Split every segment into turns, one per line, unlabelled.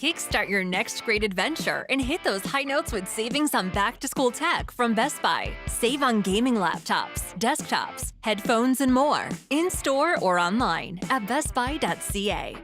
Kickstart your next great adventure and hit those high notes with savings on back-to-school tech from Best Buy. Save on gaming laptops, desktops, headphones, and more. In-store or online at bestbuy.ca.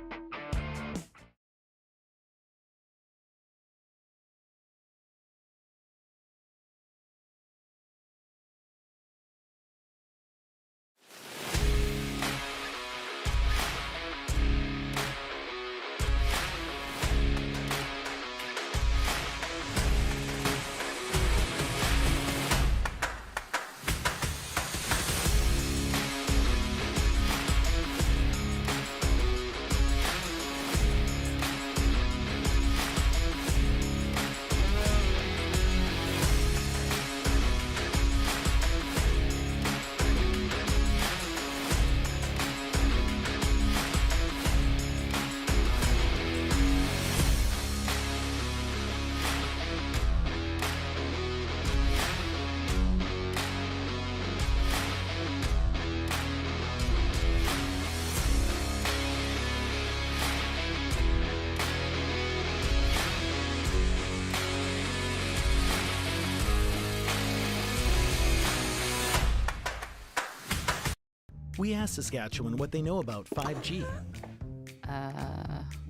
We asked Saskatchewan what they know about 5G.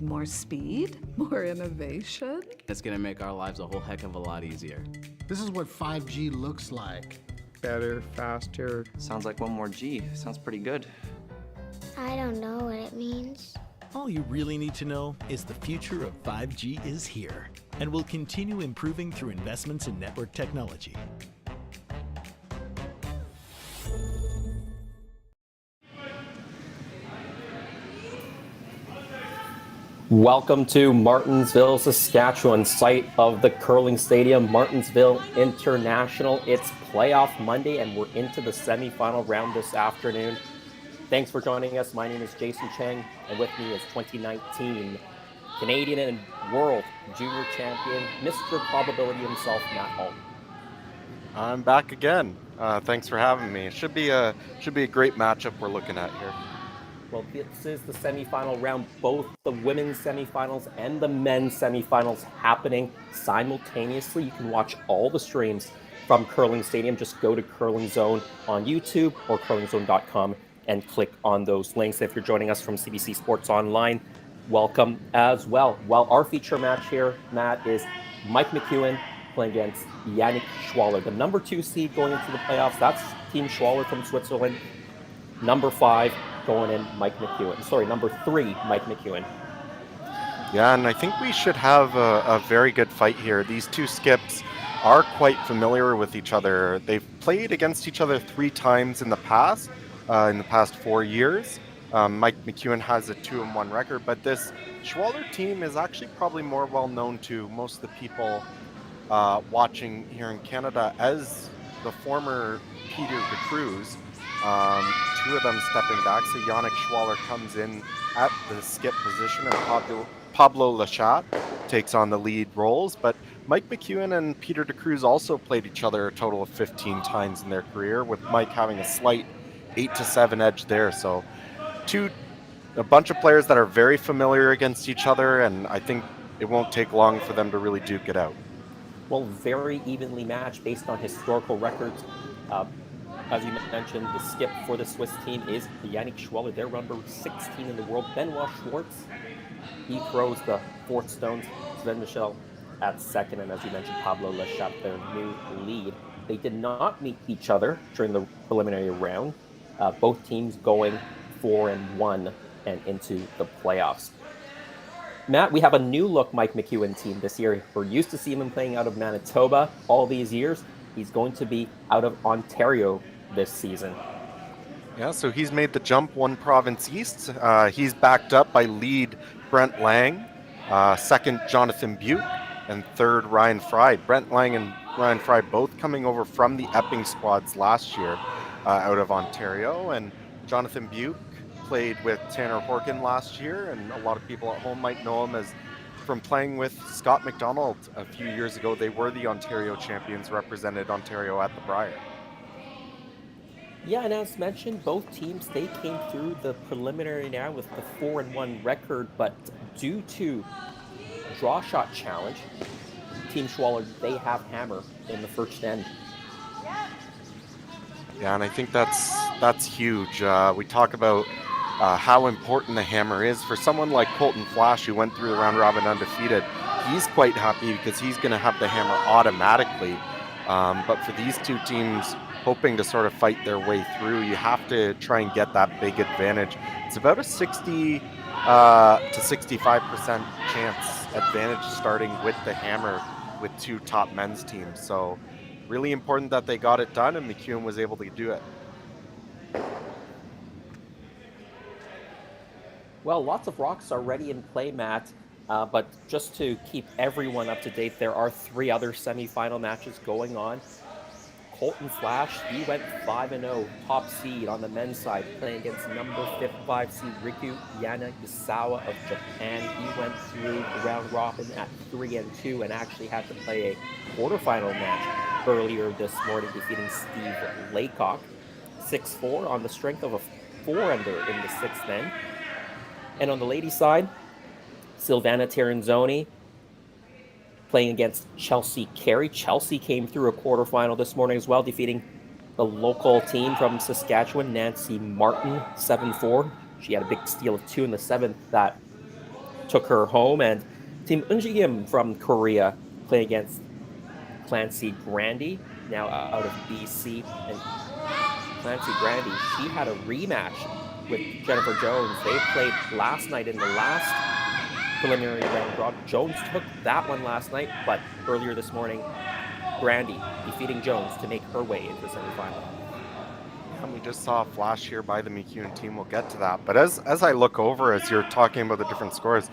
More speed, more innovation.
It's gonna make our lives a whole heck of a lot easier.
This is what 5G looks like.
Better, faster.
Sounds like one more G. Sounds pretty good.
I don't know what it means.
All you really need to know is the future of 5G is here and will continue improving through investments in network technology.
Welcome to Martensville, Saskatchewan, site of the curling stadium, Martensville International. It's playoff Monday and we're into the semifinal round this afternoon. Thanks for joining us. My name is Jason Cheng and with me is 2019 Canadian and World Junior Champion, Mr. Probability himself, Matt Hall.
I'm back again. Thanks for having me. It should be a great matchup we're looking at here.
Well, this is the semifinal round, both the women's semifinals and the men's semifinals happening simultaneously. You can watch all the streams from Curling Stadium. Just go to Curling Zone on YouTube or curlingzone.com and click on those links. If you're joining us from CBC Sports Online, welcome as well. Well, our feature match here, Matt, is Mike McEwen playing against Yannick Schwaller, the number 2 seed going into the playoffs. That's Team Schwaller from Switzerland. Number 5 going in, Mike McEwen. Sorry, number 3, Mike McEwen.
Yeah, and I think we should have a very good fight here. These two skips are quite familiar with each other. They've played against each other 3 times in the past 4 years. Mike McEwen has a 2-1 record, but this Schwaller team is actually probably more well known to most of the people watching here in Canada as the former Peter de Cruz. 2 of them stepping back, so Yannick Schwaller comes in at the skip position and Pablo Lachat takes on the lead roles, but Mike McEwen and Peter de Cruz also played each other a total of 15 times in their career, with Mike having a slight 8-7 edge there. So a bunch of players that are very familiar against each other, and I think it won't take long for them to really duke it out.
Well, very evenly matched based on historical records. As you mentioned, the skip for the Swiss team is Yannick Schwaller. They're number 16 in the world. Benoit Schwartz, he throws the 4th stones. Sven Michel at 2nd, and as you mentioned, Pablo Lachat, their new lead. They did not meet each other during the preliminary round. Both teams going 4-1 and into the playoffs. Matt, we have a new look Mike McEwen team this year. We're used to seeing him playing out of Manitoba all these years. He's going to be out of Ontario this season.
Yeah, so he's made the jump 1 province east. He's backed up by lead Brent Lang, 2nd Jonathan Butte, and 3rd Ryan Fry. Brent Lang and Ryan Fry both coming over from the Epping squads last year out of Ontario, and Jonathan Butte played with Tanner Horkin last year, and a lot of people at home might know him as from playing with Scott McDonald a few years ago. They were the Ontario champions, represented Ontario at the Brier.
Yeah, and as mentioned, both teams, they came through the preliminary round with the 4-1 record, but due to draw shot challenge. Team Schwaller, they have hammer in the first end.
Yeah, and I think that's huge. We talk about how important the hammer is. For someone like Colton Flash, who went through the round robin undefeated, he's quite happy because he's going to have the hammer automatically. But for these two teams hoping to sort of fight their way through, you have to try and get that big advantage. It's about a 60 to 65% chance advantage starting with the hammer with two top men's teams. So really important that they got it done, and MacEwan was able to do it.
Well, lots of rocks are ready in play, Matt. But just to keep everyone up to date, there are 3 other semifinal matches going on. Colton Flash, he went 5-0, top seed on the men's side, playing against number 5 seed Riku Yanagisawa of Japan. He went through the round robin at 3-2 and actually had to play a quarterfinal match earlier this morning, defeating Steve Laycock 6-4 on the strength of a 4-under in the 6th end. And on the ladies' side, Silvana Tiranzoni playing against Chelsea Carey. Chelsea came through a quarterfinal this morning as well, defeating the local team from Saskatchewan, Nancy Martin, 7-4. She had a big steal of 2 in the 7th that took her home. And Team Eunjigim from Korea playing against Clancy Grandy, now out of BC. And Clancy Grandy, she had a rematch with Jennifer Jones. They played last night in the last preliminary round draw. Jones took that one last night, but earlier this morning, Grandy defeating Jones to make her way into the semifinal.
And we just saw a flash here by the MacEwan team. We'll get to that. But as I look over, as you're talking about the different scores,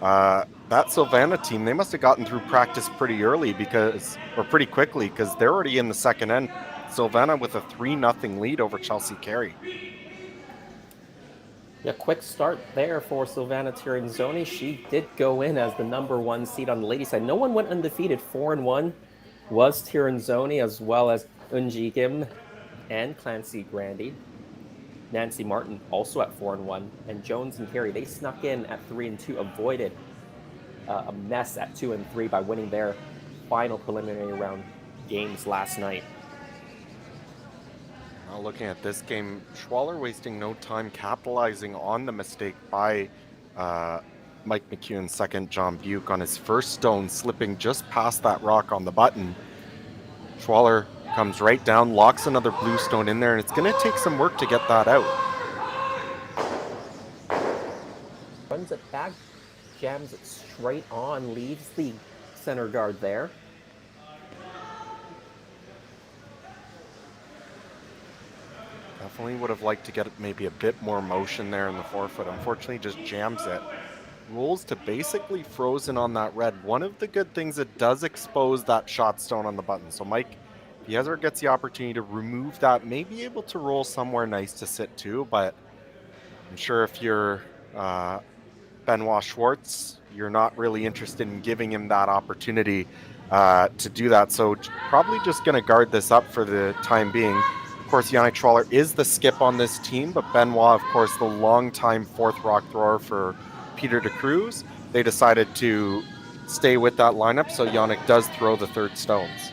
that Silvana team, they must have gotten through practice pretty early pretty quickly, because they're already in the second end. Silvana with a 3-0 lead over Chelsea Carey.
Yeah, quick start there for Silvana Tiranzoni. She did go in as the number 1 seed on the ladies' side. No one went undefeated. 4-1 was Tiranzoni, as well as Eunji Kim and Clancy Grandy. Nancy Martin also at 4-1. And Jones and Carey, they snuck in at 3-2, avoided a mess at 2-3 by winning their final preliminary round games last night.
Now looking at this game, Schwaller wasting no time capitalizing on the mistake by Mike MacEwan's second, John Buke, on his first stone, slipping just past that rock on the button. Schwaller comes right down, locks another blue stone in there, and it's going to take some work to get that out.
Runs it back, jams it straight on, leaves the center guard there.
Definitely would have liked to get maybe a bit more motion there in the forefoot. Unfortunately, just jams it. Rolls to basically frozen on that red. One of the good things, it does expose that shot stone on the button. So Mike, if he ever gets the opportunity to remove that, may be able to roll somewhere nice to sit to. But I'm sure if you're Benoit Schwartz, you're not really interested in giving him that opportunity to do that. So probably just going to guard this up for the time being. Of course, Yannick Schwaller is the skip on this team, but Benoit, of course, the longtime fourth rock thrower for Peter de Cruz. They decided to stay with that lineup, so Yannick does throw the third stones.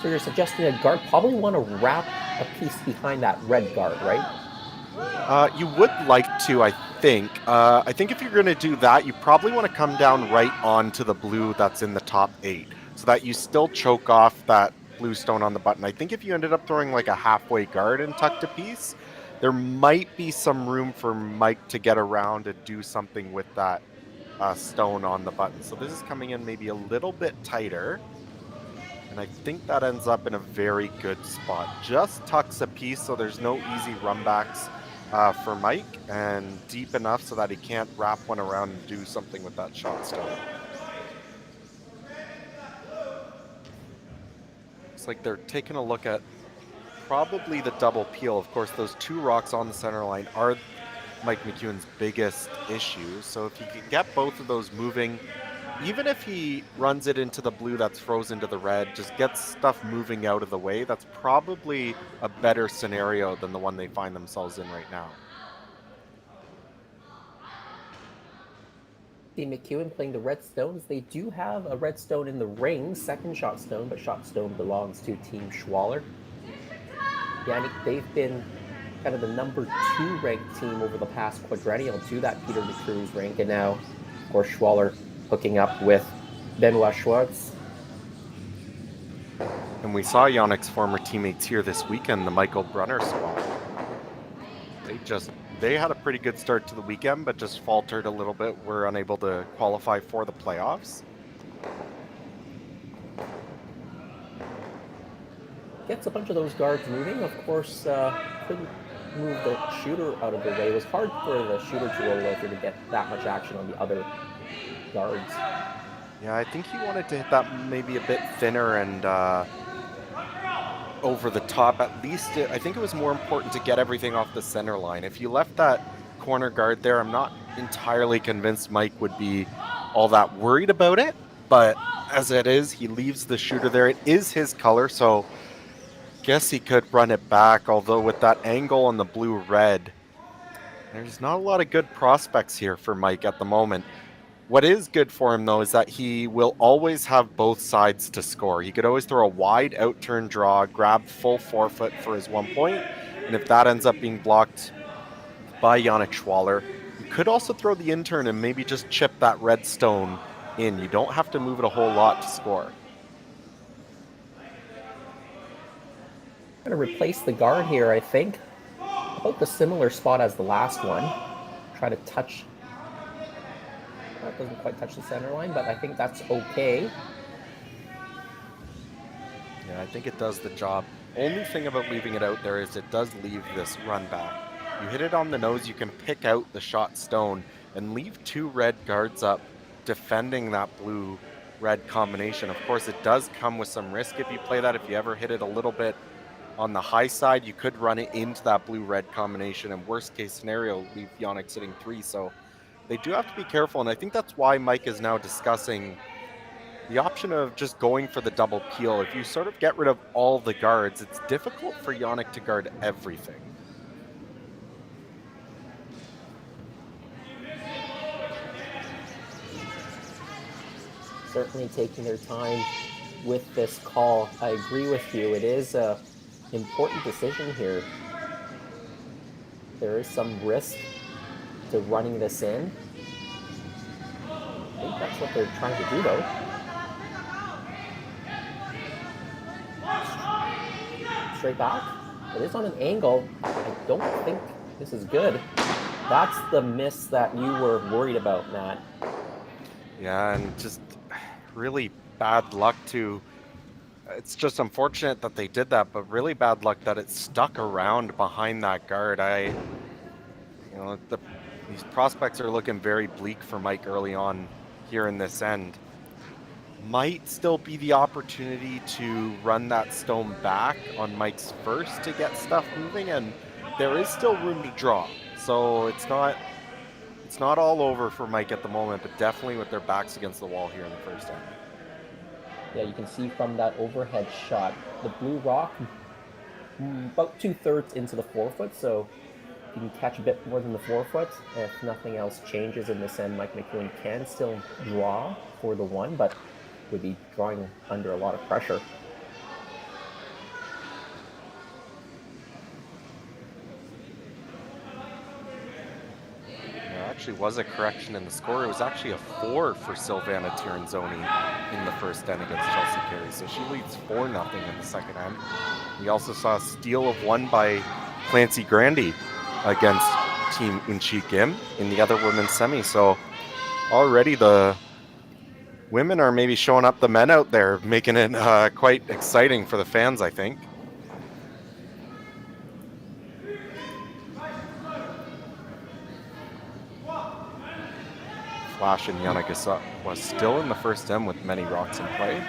So you're suggesting a guard probably want to wrap a piece behind that red guard, right?
You would like to, I think. I think if you're going to do that, you probably want to come down right onto the blue that's in the top 8, so that you still choke off that blue stone on the button. I think if you ended up throwing like a halfway guard and tucked a piece, there might be some room for Mike to get around and do something with that stone on the button. So this is coming in maybe a little bit tighter, and I think that ends up in a very good spot. Just tucks a piece so there's no easy runbacks for Mike, and deep enough so that he can't wrap one around and do something with that shot stone. Like they're taking a look at probably the double peel. Of course, those 2 rocks on the center line are Mike MacEwan's biggest issue. So if he can get both of those moving, even if he runs it into the blue that's frozen to the red, just gets stuff moving out of the way, that's probably a better scenario than the one they find themselves in right now.
See McEwen playing the red stones. They do have a red stone in the ring, second shot stone, but shot stone belongs to Team Schwaller. Yannick, they've been kind of the number 2 ranked team over the past quadrennial to that Peter DeCruz rank, and now, of course, Schwaller hooking up with Benoit Schwartz.
And we saw Yannick's former teammates here this weekend, the Michael Brunner squad. They had a pretty good start to the weekend, but just faltered a little bit. Were unable to qualify for the playoffs.
Gets a bunch of those guards moving. Of course, couldn't move the shooter out of the way. It was hard for the shooter to roll over to get that much action on the other guards.
Yeah, I think he wanted to hit that maybe a bit thinner and over the top. At least I think it was more important to get everything off the center line. If you left that corner guard there, I'm not entirely convinced Mike would be all that worried about it. But as it is, he leaves the shooter there. It is his color, so guess he could run it back. Although with that angle on the blue-red, there's not a lot of good prospects here for Mike at the moment. What is good for him, though, is that he will always have both sides to score. He could always throw a wide out-turn draw, grab full forefoot for his 1 point, and if that ends up being blocked by Yannick Schwaller, you could also throw the in-turn and maybe just chip that red stone in. You don't have to move it a whole lot to score.
I'm going to replace the guard here, I think. About the similar spot as the last one. Try to touch... That doesn't quite touch the center line, but I think that's okay.
Yeah, I think it does the job. Only thing about leaving it out there is it does leave this run back. You hit it on the nose, you can pick out the shot stone and leave 2 red guards up defending that blue-red combination. Of course, it does come with some risk if you play that. If you ever hit it a little bit on the high side, you could run it into that blue-red combination, and worst case scenario, leave Yannick sitting 3. So they do have to be careful, and I think that's why Mike is now discussing the option of just going for the double peel. If you sort of get rid of all the guards, it's difficult for Yannick to guard everything.
Certainly taking their time with this call. I agree with you. It is an important decision here. There is some risk to running this in. I think that's what they're trying to do, though. Straight back. It is on an angle. I don't think this is good. That's the miss that you were worried about, Matt.
Yeah, and just really bad luck to... It's just unfortunate that they did that, but really bad luck that it stuck around behind that guard. These prospects are looking very bleak for Mike early on here in this end. Might still be the opportunity to run that stone back on Mike's first to get stuff moving, and there is still room to draw. So it's not all over for Mike at the moment, but definitely with their backs against the wall here in the first end.
Yeah, you can see from that overhead shot, the blue rock about 2/3 into the forefoot, so you can catch a bit more than the forefoot. If nothing else changes in this end, Mike McEwen can still draw for the 1, but would be drawing under a lot of pressure.
There actually was a correction in the score. It was actually a 4 for Silvana Tiranzoni in the first end against Chelsea Carey, so she leads 4-0 in the second end. We also saw a steal of 1 by Clancy Grandy against Team Unchi Kim in the other women's semi. So already the women are maybe showing up the men out there, making it quite exciting for the fans, I think. Flash and Yannick was still in the first end with many rocks in play.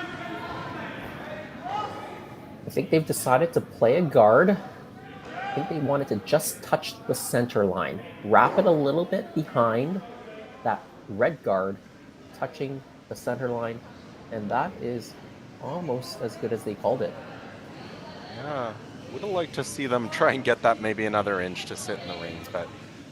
I think they've decided to play a guard. I think they wanted to just touch the center line. Wrap it a little bit behind that red guard, touching the center line, and that is almost as good as they called it.
Yeah, would have liked to see them try and get that maybe another inch to sit in the rings, but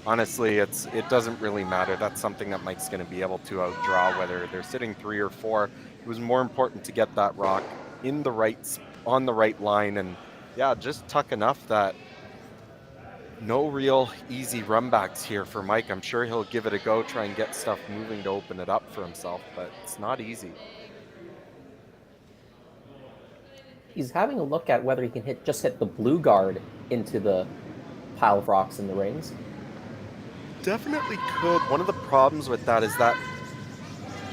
honestly, it doesn't really matter. That's something that Mike's going to be able to outdraw, whether they're sitting 3 or 4. It was more important to get that rock in the on the right line, and yeah, just tuck enough that no real easy runbacks here for Mike. I'm sure he'll give it a go, try and get stuff moving to open it up for himself, but it's not easy.
He's having a look at whether he can just hit the blue guard into the pile of rocks in the rings.
Definitely could. One of the problems with that is that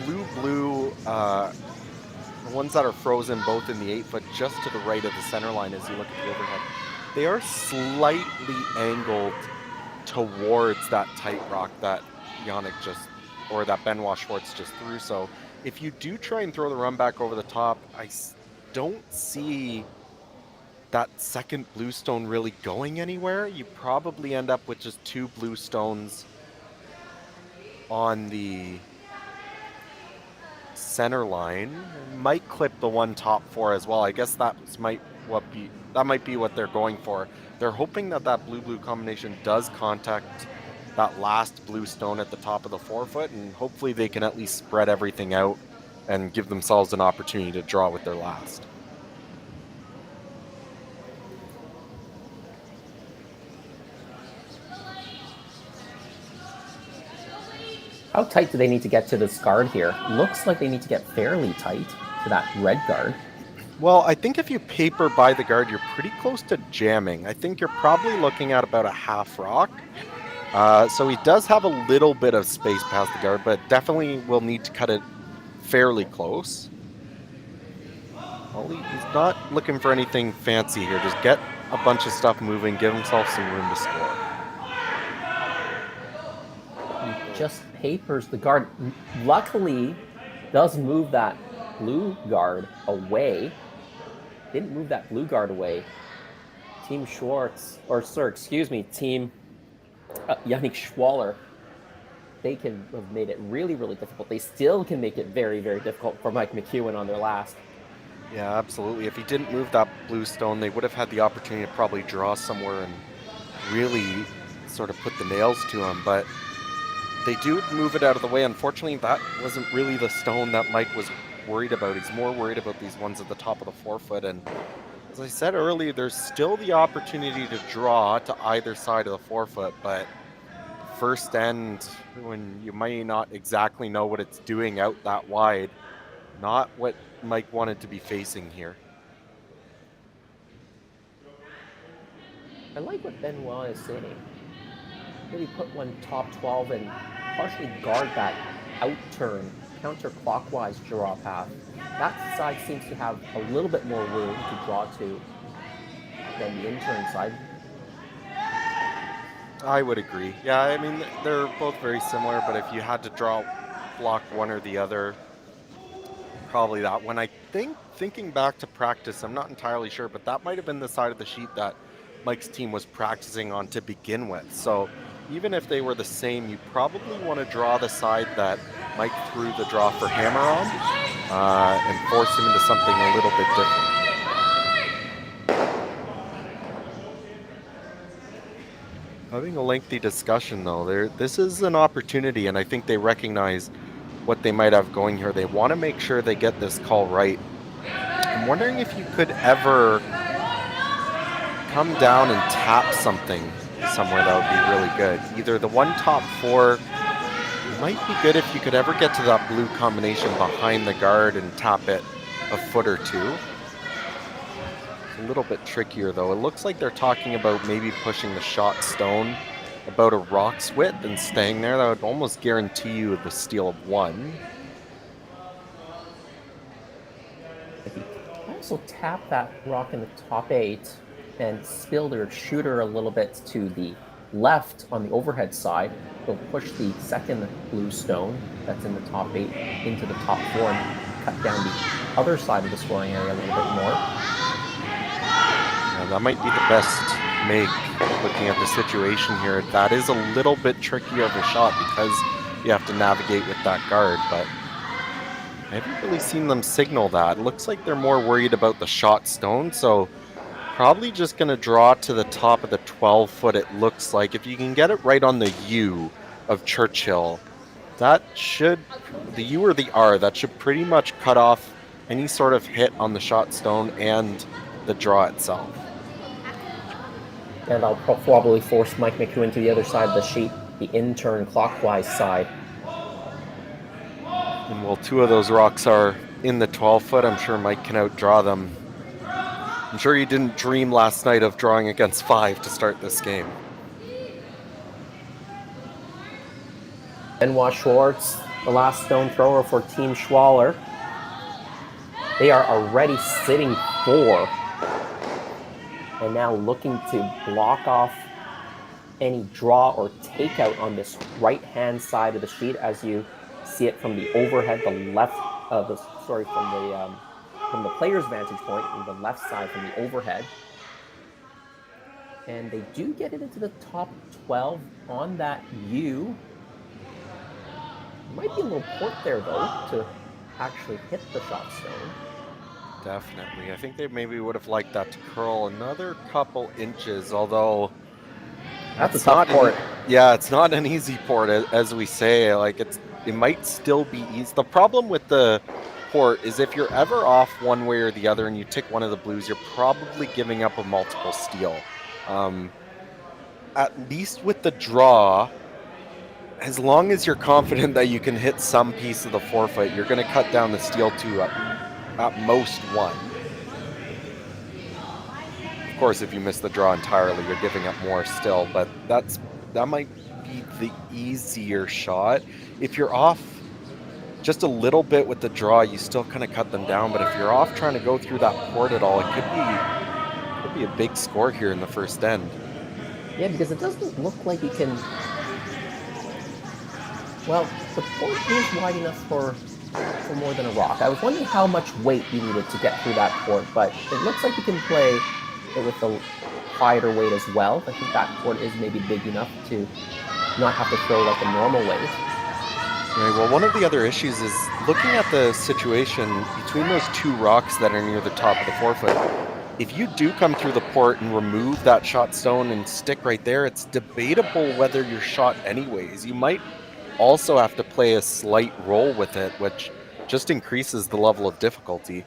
blue, the ones that are frozen both in the 8-foot just to the right of the center line as you look at the overhead, they are slightly angled towards that tight rock that that Benoit Schwartz just threw. So if you do try and throw the run back over the top, I don't see that second blue stone really going anywhere. You probably end up with just 2 blue stones on the center line. Might clip the one top 4 as well. I guess that might be what they're going for. They're hoping that blue-blue combination does contact that last blue stone at the top of the 4-foot, and hopefully they can at least spread everything out and give themselves an opportunity to draw with their last.
How tight do they need to get to this guard here? Looks like they need to get fairly tight to that red guard.
Well, I think if you paper by the guard, you're pretty close to jamming. I think you're probably looking at about a half rock. So he does have a little bit of space past the guard, but definitely will need to cut it fairly close. Well, he's not looking for anything fancy here. Just get a bunch of stuff moving, give himself some room to score.
He just papers the guard. Luckily, does move that blue guard away. Didn't move that blue guard away. Team Yannick Schwaller, they can have made it really, really difficult. They still can make it very, very difficult for Mike McEwen on their last.
Yeah, absolutely. If he didn't move that blue stone, they would have had the opportunity to probably draw somewhere and really sort of put the nails to him. But they do move it out of the way. Unfortunately, that wasn't really the stone that Mike was worried about. He's more worried about these ones at the top of the 4-foot. And as I said earlier, there's still the opportunity to draw to either side of the 4-foot, but first end, when you might not exactly know what it's doing out that wide, not what Mike wanted to be facing here.
I like what Benoit is saying. Maybe put one top 12 and partially guard that out-turn, counterclockwise draw path. That side seems to have a little bit more room to draw to than the in-turn side.
I would agree. Yeah, I mean, they're both very similar, but if you had to block one or the other, probably that one. I think, thinking back to practice, I'm not entirely sure, but that might have been the side of the sheet that Mike's team was practicing on to begin with. So even if they were the same, you probably want to draw the side that Mike threw the draw for hammer on and force him into something a little bit different. Having a lengthy discussion, though, this is an opportunity, and I think they recognize what they might have going here. They want to make sure they get this call right. I'm wondering if you could ever come down and tap something somewhere that would be really good. Either the one top 4, it might be good if you could ever get to that blue combination behind the guard and tap it a foot or two. A little bit trickier, though. It looks like they're talking about maybe pushing the shot stone about a rock's width and staying there. That would almost guarantee you the steal of 1.
Also tap that rock in the top 8 and spill their shooter a little bit to the left on the overhead side. They'll push the second blue stone that's in the top 8 into the top 4 and cut down the other side of the scoring area a little bit more.
Yeah, that might be the best make, looking at the situation here. That is a little bit trickier of a shot because you have to navigate with that guard, but I haven't really seen them signal that. It looks like they're more worried about the shot stone, so probably just going to draw to the top of the 12-foot, it looks like. If you can get it right on the U of Churchill, that should, the U or the R, that should pretty much cut off any sort of hit on the shot stone and the draw itself.
And I'll probably force Mike McEwen to the other side of the sheet, the in-turn clockwise side.
And while two of those rocks are in the 12-foot, I'm sure Mike can outdraw them. I'm sure he didn't dream last night of drawing against 5 to start this game.
Benoit Schwartz, the last stone thrower for Team Schwaller. They are already sitting 4. And now looking to block off any draw or takeout on this right-hand side of the sheet, as you see it from the overhead, the left, from the player's vantage point, on the left side from the overhead. And they do get it into the top 12 on that U. Might be a little port there, though, to actually hit the shot stone.
Definitely. I think they maybe would have liked that to curl another couple inches, although
that's a tough port.
Yeah, it's not an easy port, as we say. Like, it might still be easy. The problem with the port is if you're ever off one way or the other and you tick one of the blues, you're probably giving up a multiple steal. At least with the draw, as long as you're confident that you can hit some piece of the forfeit, you're going to cut down the steal to at most 1. Of course, if you miss the draw entirely, you're giving up more still, but that might be the easier shot. If you're off just a little bit with the draw, you still kind of cut them down, but if you're off trying to go through that port at all, it could be a big score here in the first end.
Yeah, because it doesn't look like you can... Well, the port is wide enough for more than a rock. I was wondering how much weight you needed to get through that port, but it looks like you can play it with a quieter weight as well. I think that port is maybe big enough to not have to throw like a normal weight.
Right, well, one of the other issues is looking at the situation between those 2 rocks that are near the top of the forfeit. If you do come through the port and remove that shot stone and stick right there, it's debatable whether you're shot anyways. You might also have to play a slight roll with it, which just increases the level of difficulty.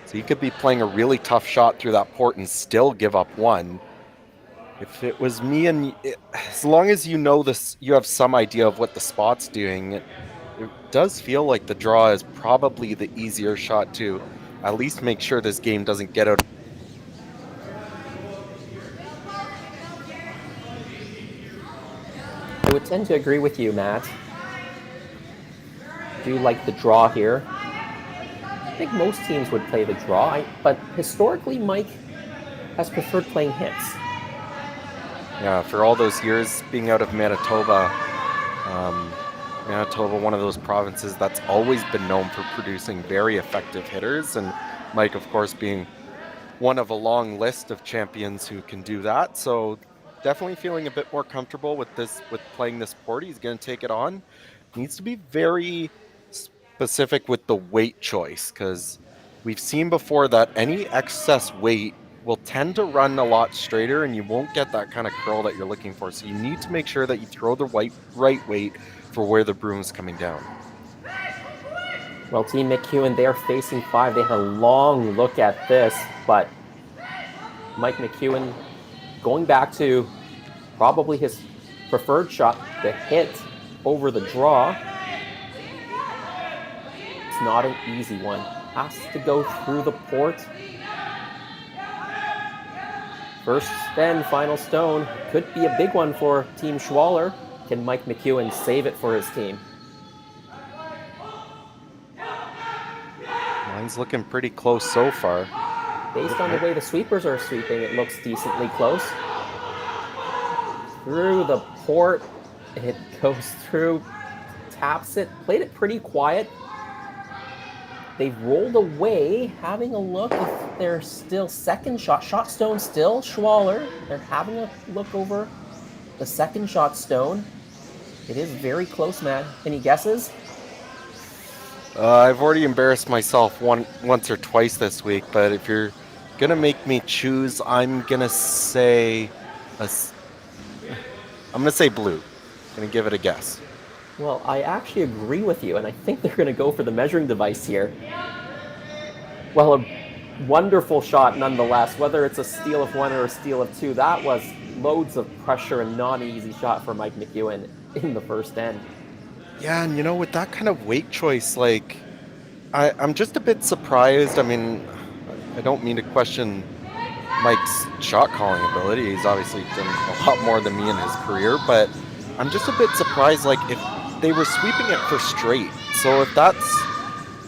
So you could be playing a really tough shot through that port and still give up 1. If it was me and as long as you know this, you have some idea of what the spot's doing, it does feel like the draw is probably the easier shot to at least make sure this game doesn't get out.
I would tend to agree with you, Matt. I do like the draw here. I think most teams would play the draw, but historically Mike has preferred playing hits.
Yeah, for all those years being out of Manitoba, one of those provinces that's always been known for producing very effective hitters, and Mike, of course, being one of a long list of champions who can do that. So definitely feeling a bit more comfortable with playing this port. He's going to take it on. Needs to be very specific with the weight choice, because we've seen before that any excess weight will tend to run a lot straighter and you won't get that kind of curl that you're looking for. So you need to make sure that you throw the right weight for where the broom's coming down.
Well, Team McEwen, they are facing 5. They had a long look at this, but Mike McEwen going back to probably his preferred shot, the hit over the draw. It's not an easy one. Has to go through the port. First and final stone could be a big one for Team Schwaller. Can Mike McEwen save it for his team?
Mine's looking pretty close so far.
Based on the way the sweepers are sweeping, it looks decently close. Through the port, it goes through, taps it, played it pretty quiet. They've rolled away, having a look if they're still second shot. Shot stone still, Schwaller. They're having a look over the second shot stone. It is very close, man. Any guesses?
I've already embarrassed myself once or twice this week, but if you're gonna make me choose, I'm gonna say blue. Gonna give it a guess.
Well, I actually agree with you, and I think they're going to go for the measuring device here. Well, a wonderful shot nonetheless, whether it's a steal of one or a steal of two. That was loads of pressure and not an easy shot for Mike McEwen in the first end.
Yeah, and with that kind of weight choice, I'm just a bit surprised. I mean, I don't mean to question Mike's shot calling ability. He's obviously done a lot more than me in his career, but I'm just a bit surprised, if they were sweeping it for straight. So if that's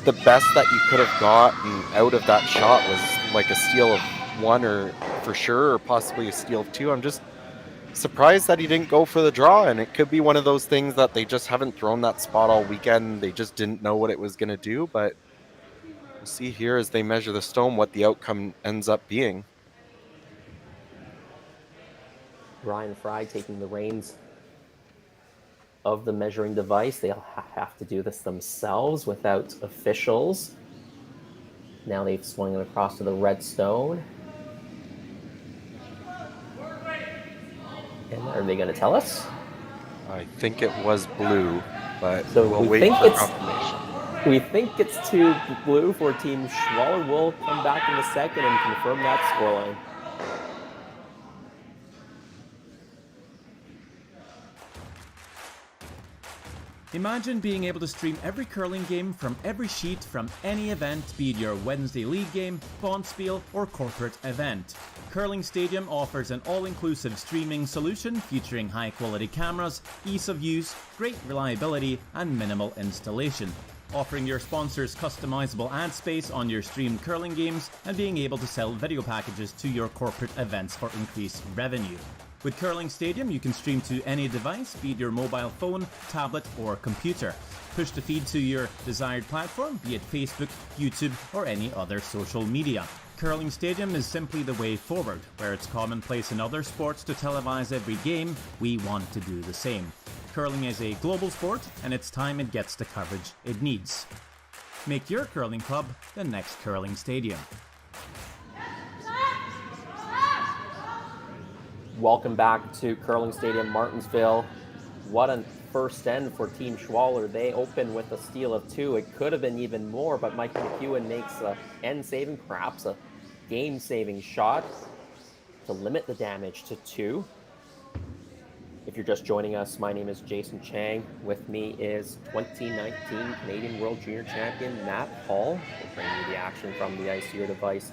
the best that you could have gotten out of that shot was like a steal of one or for sure, or possibly a steal of two, I'm just surprised that he didn't go for the draw. And it could be one of those things that they just haven't thrown that spot all weekend. They just didn't know what it was going to do, but we'll see here as they measure the stone what the outcome ends up being.
Ryan Fry taking the reins of the measuring device. They'll have to do this themselves without officials. Now they've swung it across to the red stone. And are they going to tell us?
I think it was blue, but
so
we'll wait for confirmation.
We think it's to blue for Team Schwaller. We'll come back in a second and confirm that scoreline.
Imagine being able to stream every curling game from every sheet from any event, be it your Wednesday league game, bonspiel, or corporate event. Curling Stadium offers an all-inclusive streaming solution featuring high-quality cameras, ease of use, great reliability, and minimal installation. Offering your sponsors customizable ad space on your streamed curling games and being able to sell video packages to your corporate events for increased revenue. With Curling Stadium, you can stream to any device, be it your mobile phone, tablet, or computer. Push the feed to your desired platform, be it Facebook, YouTube, or any other social media. Curling Stadium is simply the way forward. Where it's commonplace in other sports to televise every game, we want to do the same. Curling is a global sport, and it's time it gets the coverage it needs. Make your curling club the next Curling Stadium.
Welcome back to Curling Stadium, Martensville. What a first end for Team Schwaller. They open with a steal of two. It could have been even more, but Mike McEwen makes an end-saving, perhaps a game-saving shot to limit the damage to two. If you're just joining us, my name is Jason Chang. With me is 2019 Canadian World Junior Champion Matt Hall. We're bringing you the action from the ice here device.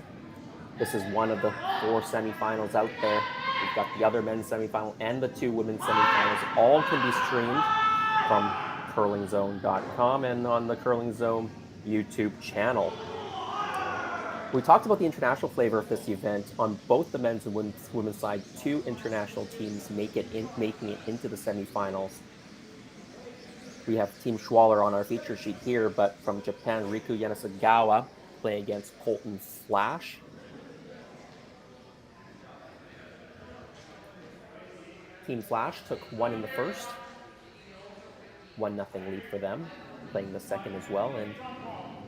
This is one of the 4 semifinals out there. We've got the other men's semifinal and the 2 women's semifinals. All can be streamed from curlingzone.com and on the Curling Zone YouTube channel. We talked about the international flavor of this event. On both the men's and women's side, 2 international teams making it into the semifinals. We have Team Schwaller on our feature sheet here, but from Japan, Riku Yanasagawa playing against Colton Flash. Team Flash took 1 in the first. 1-0 lead for them, playing the second as well. And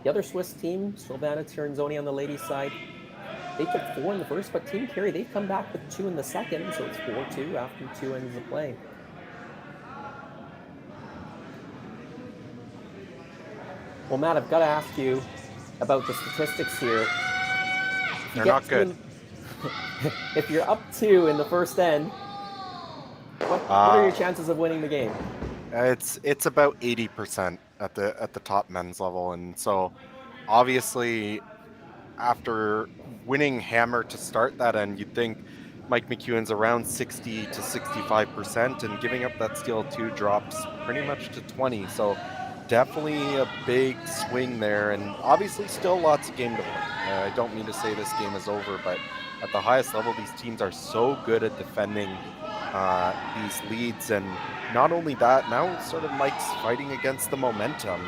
the other Swiss team, Silvana Tiranzoni on the ladies' side, they took 4 in the first, but Team Carey, they've come back with 2 in the second, so it's 4-2 after 2 ends of play. Well, Matt, I've got to ask you about the statistics here.
They're not good.
If you're up 2 in the first end, what are your chances of winning the game?
It's about 80% at the top men's level, and so obviously after winning hammer to start that end, you'd think Mike McEwen's around 60 to 65%, and giving up that steal 2 drops pretty much to 20. So definitely a big swing there, and obviously still lots of game to play. I don't mean to say this game is over, but at the highest level, these teams are so good at defending these leads, and not only that, now sort of Mike's fighting against the momentum.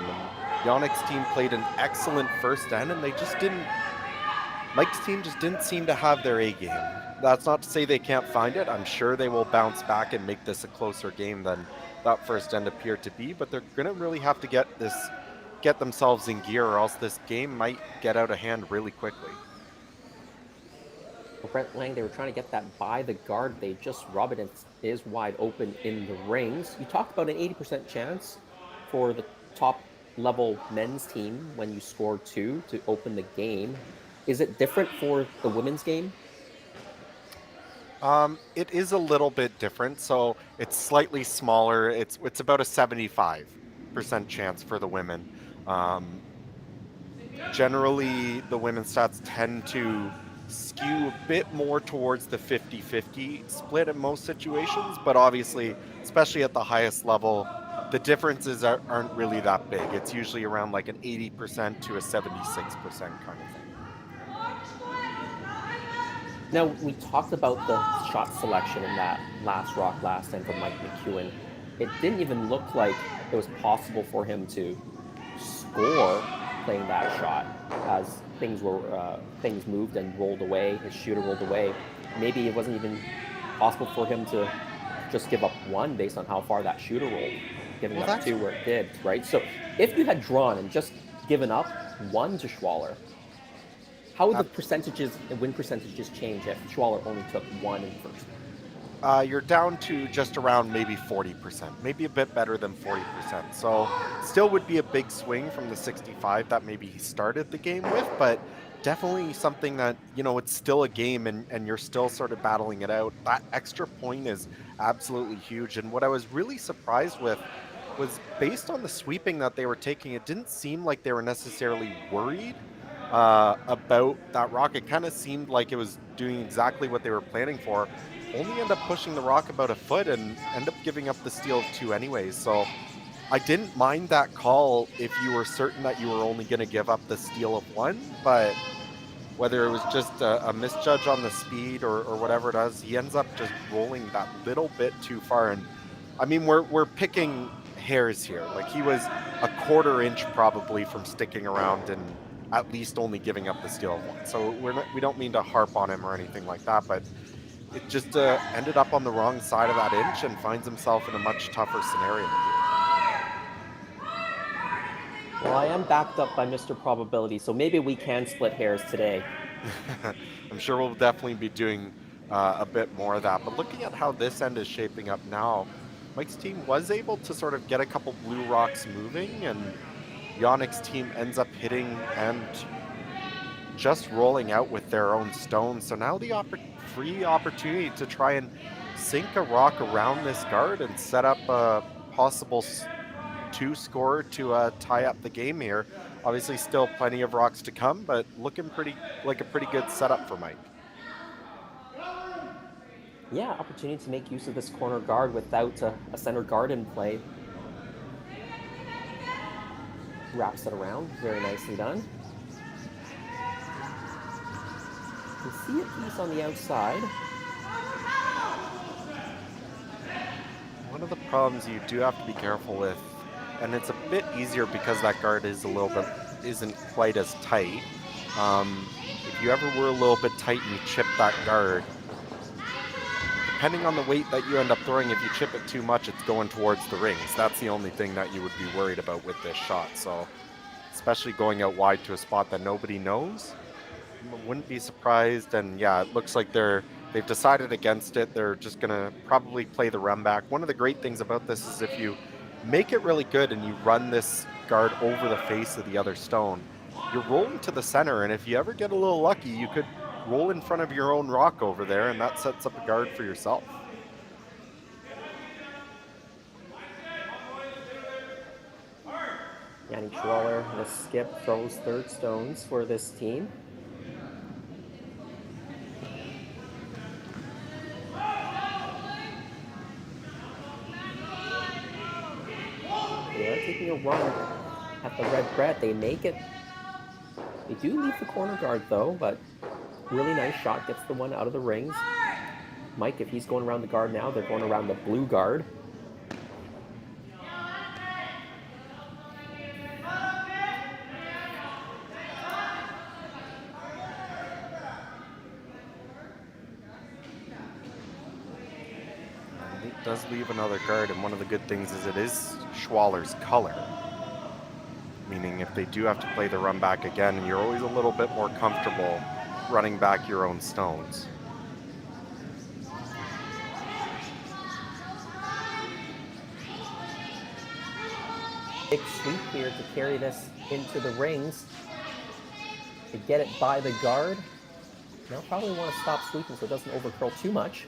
Yannick's team played an excellent first end, and Mike's team just didn't seem to have their A game. That's not to say they can't find it. I'm sure they will bounce back and make this a closer game than that first end appeared to be, but they're going to really have to get this get themselves in gear, or else this game might get out of hand really quickly.
Well, Brent Lang, they were trying to get that by the guard. They just rub it, and it is wide open in the rings. You talked about an 80% chance for the top level men's team when you score 2 to open the game. Is it different for the women's game?
It is a little bit different, so it's slightly smaller. It's about a 75% chance for the women. Generally, the women's stats tend to skew a bit more towards the 50-50 split in most situations, but obviously, especially at the highest level, the differences aren't really that big. It's usually around like an 80% to a 76% kind of thing.
Now, we talked about the shot selection in that last rock last time from Mike McEwen. It didn't even look like it was possible for him to score playing that shot as things moved and rolled away. His shooter rolled away. Maybe it wasn't even possible for him to just give up 1 based on how far that shooter rolled, giving up 2 where it did, right? So if you had drawn and just given up 1 to Schwaller, how would the percentages and win percentages change if Schwaller only took 1 in first?
You're down to just around maybe 40%, maybe a bit better than 40%. So still would be a big swing from the 65 that maybe he started the game with, but definitely something that, it's still a game and you're still sort of battling it out. That extra point is absolutely huge. And what I was really surprised with was based on the sweeping that they were taking, it didn't seem like they were necessarily worried about that rock. It kind of seemed like it was doing exactly what they were planning for. Only end up pushing the rock about a foot and end up giving up the steal of 2 anyways. So I didn't mind that call if you were certain that you were only going to give up the steal of 1, but whether it was just a misjudge on the speed or whatever it is, he ends up just rolling that little bit too far. And I mean, we're picking hairs here. Like, he was a 1/4 inch probably from sticking around and at least only giving up the steal of 1. So we don't mean to harp on him or anything like that, but it just ended up on the wrong side of that inch and finds himself in a much tougher scenario here.
Well, I am backed up by Mr. Probability, so maybe we can split hairs today.
I'm sure we'll definitely be doing a bit more of that. But looking at how this end is shaping up now, Mike's team was able to sort of get a couple blue rocks moving, and Yannick's team ends up hitting and just rolling out with their own stones. So now the free opportunity to try and sink a rock around this guard and set up a possible 2 score to tie up the game here. Obviously still plenty of rocks to come, but looking like a pretty good setup for Mike.
Yeah, opportunity to make use of this corner guard without a center guard in play. Wraps it around, very nicely done. You see a piece on the outside.
One of the problems you do have to be careful with, and it's a bit easier because that guard isn't quite as tight. If you ever were a little bit tight and you chip that guard, depending on the weight that you end up throwing, if you chip it too much, it's going towards the rings. That's the only thing that you would be worried about with this shot. So, especially going out wide to a spot that nobody knows, wouldn't be surprised. And yeah, it looks like they've decided against it. They're just gonna probably play the run back. One of the great things about this is if you make it really good and you run this guard over the face of the other stone, you're rolling to the center, and if you ever get a little lucky, you could roll in front of your own rock over there, and that sets up a guard for yourself.
Yannick Schwaller, the skip, throws third stones for this team. They are taking a run at the red Brett. They make it. They do leave the corner guard though, but really nice shot, gets the one out of the rings. Mike, if he's going around the guard now, they're going around the blue guard.
It does leave another guard, and one of the good things is it is Schwaller's color. meaning if they do have to play the run back again, you're always a little bit more comfortable running back your own stones.
Big sweep here to carry this into the rings. To get it by the guard. Now probably want to stop sweeping so it doesn't overcurl too much.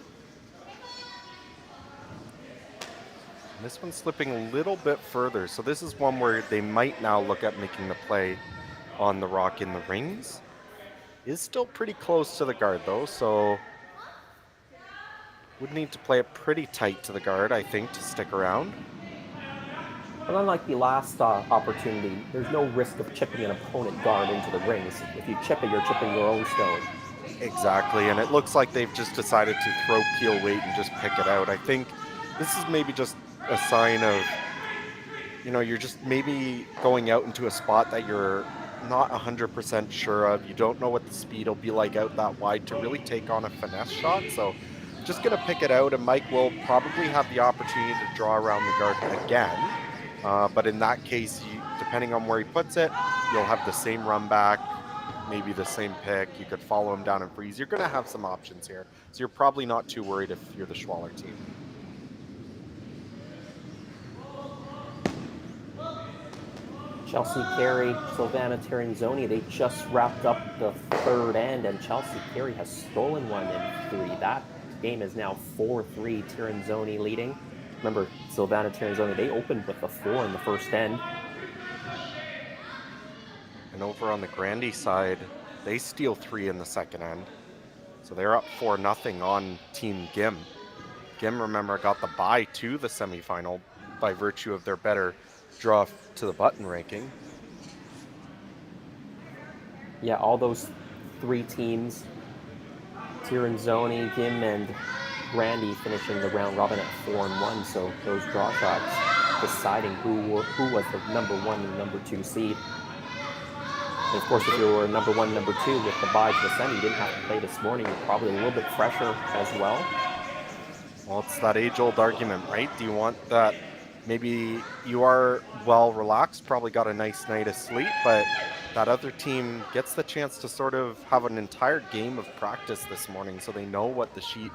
And this one's slipping a little bit further, so this is one where they might now look at making the play on the rock in the rings. Is still pretty close to the guard though, so would need to play it pretty tight to the guard, I think, to stick around.
But unlike the last opportunity, there's no risk of chipping an opponent guard into the rings. If you chip it, you're chipping your own stone.
Exactly, and it looks like they've just decided to throw peel weight and just pick it out. I think this is maybe just a sign of, you're just maybe going out into a spot that you're not 100% sure of. You don't know what the speed will be like out that wide to really take on a finesse shot. So just going to pick it out, and Mike will probably have the opportunity to draw around the guard again. But in that case, depending on where he puts it, you'll have the same run back, maybe the same pick. You could follow him down and freeze. You're going to have some options here. So you're probably not too worried if you're the Schwaller team.
Chelsea Carey, Silvana Tirinzoni, they just wrapped up the third end, and Chelsea Carey has stolen one in 3. That game is now 4-3, Tirinzoni leading. Remember, Silvana Tirinzoni, they opened with a 4 in the first end.
And over on the Grandy side, they steal 3 in the second end. So they're up 4-0 on Team Gim. Gim, remember, got the bye to the semifinal by virtue of their better draw to the button ranking.
Yeah, all those 3 teams, Tirinzoni, Gim, and Grandy finishing the round robin at 4-1, so those draw shots deciding who was the number 1 and number 2 seed. And of course, if you were number 1, number 2 with the bye to the semi, you didn't have to play this morning. You're probably a little bit fresher as well.
Well, it's that age-old argument, right? Do you want that? Maybe you are well relaxed, probably got a nice night of sleep, but that other team gets the chance to sort of have an entire game of practice this morning so they know what the sheet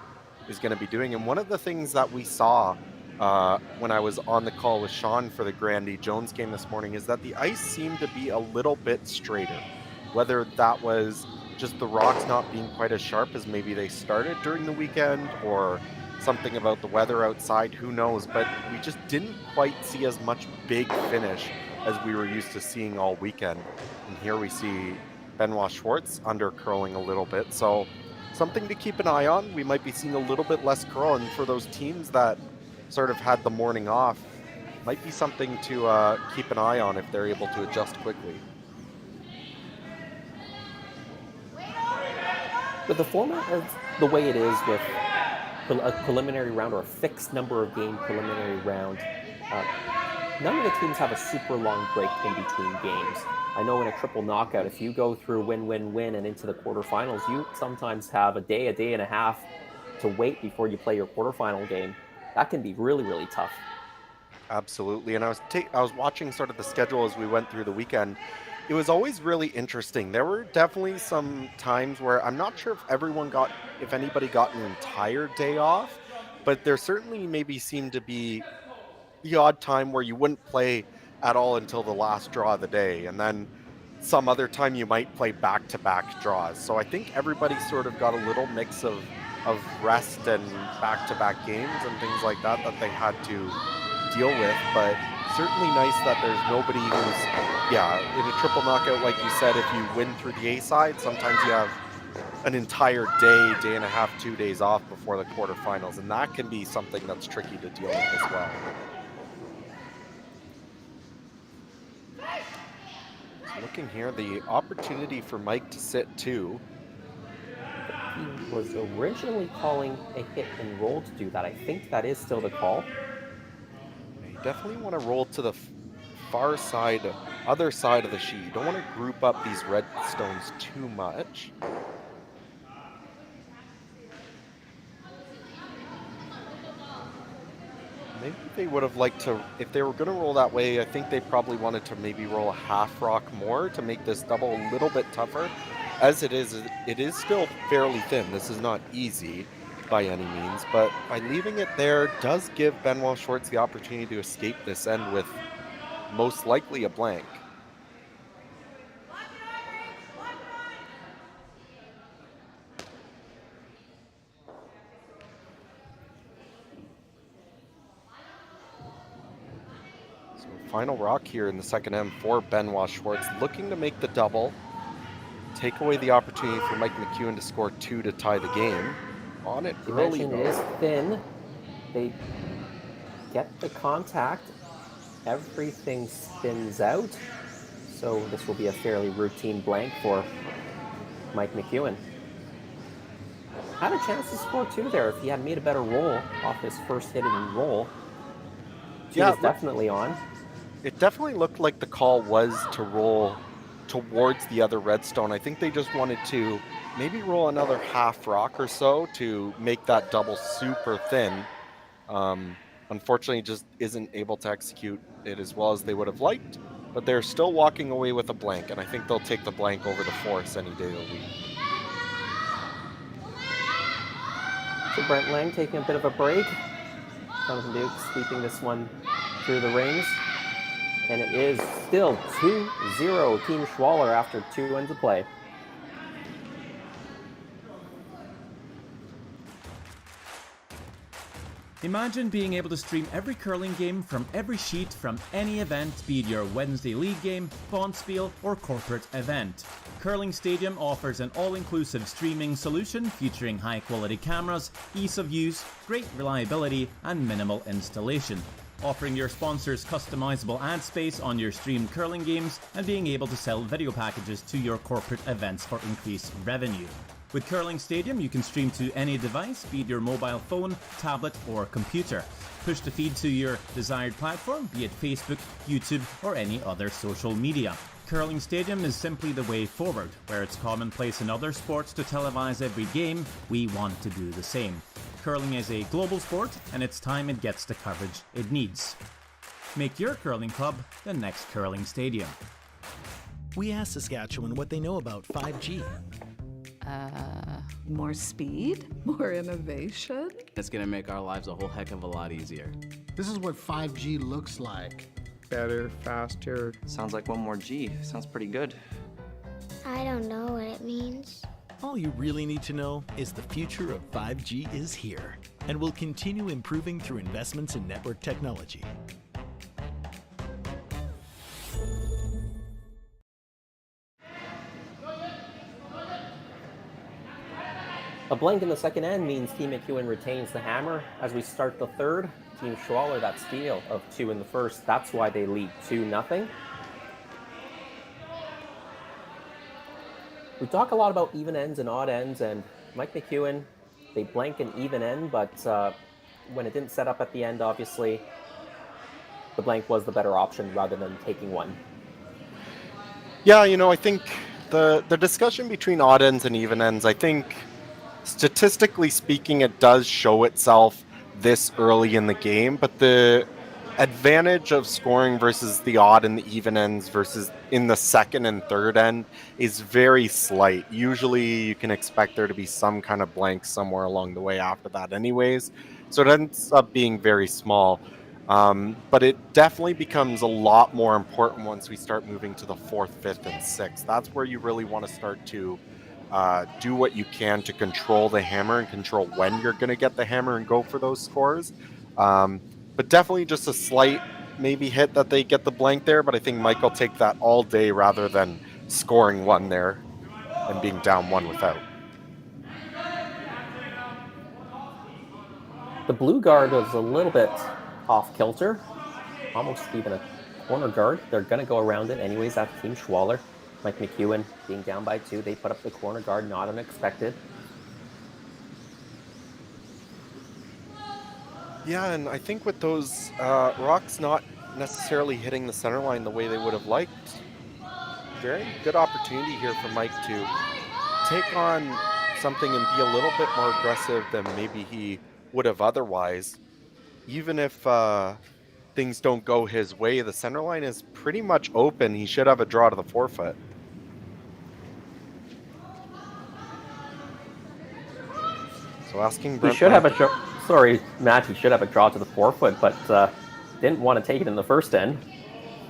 is going to be doing. And one of the things that we saw when I was on the call with Sean for the Grandy Jones game this morning is that the ice seemed to be a little bit straighter. Whether that was just the rocks not being quite as sharp as maybe they started during the weekend, or something about the weather outside, who knows, but we just didn't quite see as much big finish as we were used to seeing all weekend. And here we see Benoit Schwartz under curling a little bit, so something to keep an eye on. We might be seeing a little bit less curl, and for those teams that sort of had the morning off, might be something to keep an eye on if they're able to adjust quickly.
With the format of the way it is with a preliminary round or a fixed number of game preliminary round, none of the teams have a super long break in between games. I know in a triple knockout, if you go through win and into the quarterfinals, you sometimes have a day and a half to wait before you play your quarterfinal game. That can be really, really tough.
Absolutely, and I was watching sort of the schedule as we went through the weekend. It was always really interesting. There were definitely some times where I'm not sure if anybody got an entire day off, but there certainly maybe seemed to be the odd time where you wouldn't play at all until the last draw of the day, and then some other time you might play back-to-back draws. So I think everybody sort of got a little mix of rest and back-to-back games and things like that they had to deal with, but certainly nice that there's nobody who's, in a triple knockout, like you said, if you win through the A side, sometimes you have an entire day and a half, 2 days off before the quarterfinals, and that can be something that's tricky to deal with as well. So looking here, the opportunity for Mike to sit 2.
He was originally calling a hit and roll to do that. I think that is still the call.
You definitely want to roll to the far side, other side of the sheet. You don't want to group up these red stones too much. Maybe they would have liked to, if they were going to roll that way, I think they probably wanted to maybe roll a half rock more to make this double a little bit tougher. As it is still fairly thin. This is not easy by any means, but by leaving it there does give Benoit Schwartz the opportunity to escape this end with most likely a blank. So final rock here in the second M for Benoit Schwartz, looking to make the double, take away the opportunity for Mike McEwen to score 2 to tie the game. On it
You
early,
mentioned it is thin. They get the contact. Everything spins out. So this will be a fairly routine blank for Mike McEwen. Had a chance to score 2 there if he had made a better roll off his first hit and roll. He was definitely on.
It definitely looked like the call was to roll towards the other redstone. I think they just wanted to maybe roll another half rock or so to make that double super thin. Unfortunately, just isn't able to execute it as well as they would have liked, but they're still walking away with a blank, and I think they'll take the blank over the force any day of the week.
So Brent Lang taking a bit of a break. Jonathan Duke sweeping this one through the rings. And it is still 2-0 Team Schwaller after 2 ends of play.
Imagine being able to stream every curling game from every sheet from any event, be it your Wednesday league game, Bonspiel, or corporate event. Curling Stadium offers an all-inclusive streaming solution featuring high-quality cameras, ease of use, great reliability, and minimal installation. Offering your sponsors customizable ad space on your streamed curling games and being able to sell video packages to your corporate events for increased revenue. With Curling Stadium, you can stream to any device, be it your mobile phone, tablet, or computer. Push the feed to your desired platform, be it Facebook, YouTube, or any other social media. Curling Stadium is simply the way forward. Where it's commonplace in other sports to televise every game, we want to do the same. Curling is a global sport, and it's time it gets the coverage it needs. Make your curling club the next Curling Stadium.
We asked Saskatchewan what they know about 5G.
More speed? More innovation?
It's gonna make our lives a whole heck of a lot easier.
This is what 5G looks like.
Better, faster.
Sounds like one more G. Sounds pretty good.
I don't know what it means.
All you really need to know is the future of 5G is here and will continue improving through investments in network technology.
A blank in the second end means Team McEwen retains the hammer. As we start the third, Team Schwaller, that steal of 2 in the first. That's why they lead 2-0. We talk a lot about even ends and odd ends, and Mike McEwen, they blank an even end, but when it didn't set up at the end, obviously, the blank was the better option rather than taking one.
Yeah, I think the discussion between odd ends and even ends, I think statistically speaking, it does show itself this early in the game, but the advantage of scoring versus the odd and the even ends versus in the second and third end is very slight. Usually you can expect there to be some kind of blank somewhere along the way after that anyways, so it ends up being very small. But it definitely becomes a lot more important once we start moving to the 4th, 5th, and 6th. That's where you really want to start to do what you can to control the hammer and control when you're going to get the hammer and go for those scores. But definitely just a slight maybe hit that they get the blank there, but I think Mike will take that all day rather than scoring one there and being down one without.
The blue guard was a little bit off kilter, almost even a corner guard. They're going to go around it anyways. That's Team Schwaller. Mike McEwen being down by 2. They put up the corner guard, not unexpected.
Yeah, and I think with those rocks not necessarily hitting the center line the way they would have liked, very good opportunity here for Mike to take on something and be a little bit more aggressive than maybe he would have otherwise. even if things don't go his way, the center line is pretty much open. He should have a draw to the forefoot. So asking Brent.
He should have a sorry, Matt. He should have a draw to the forefoot, but didn't want to take it in the first end.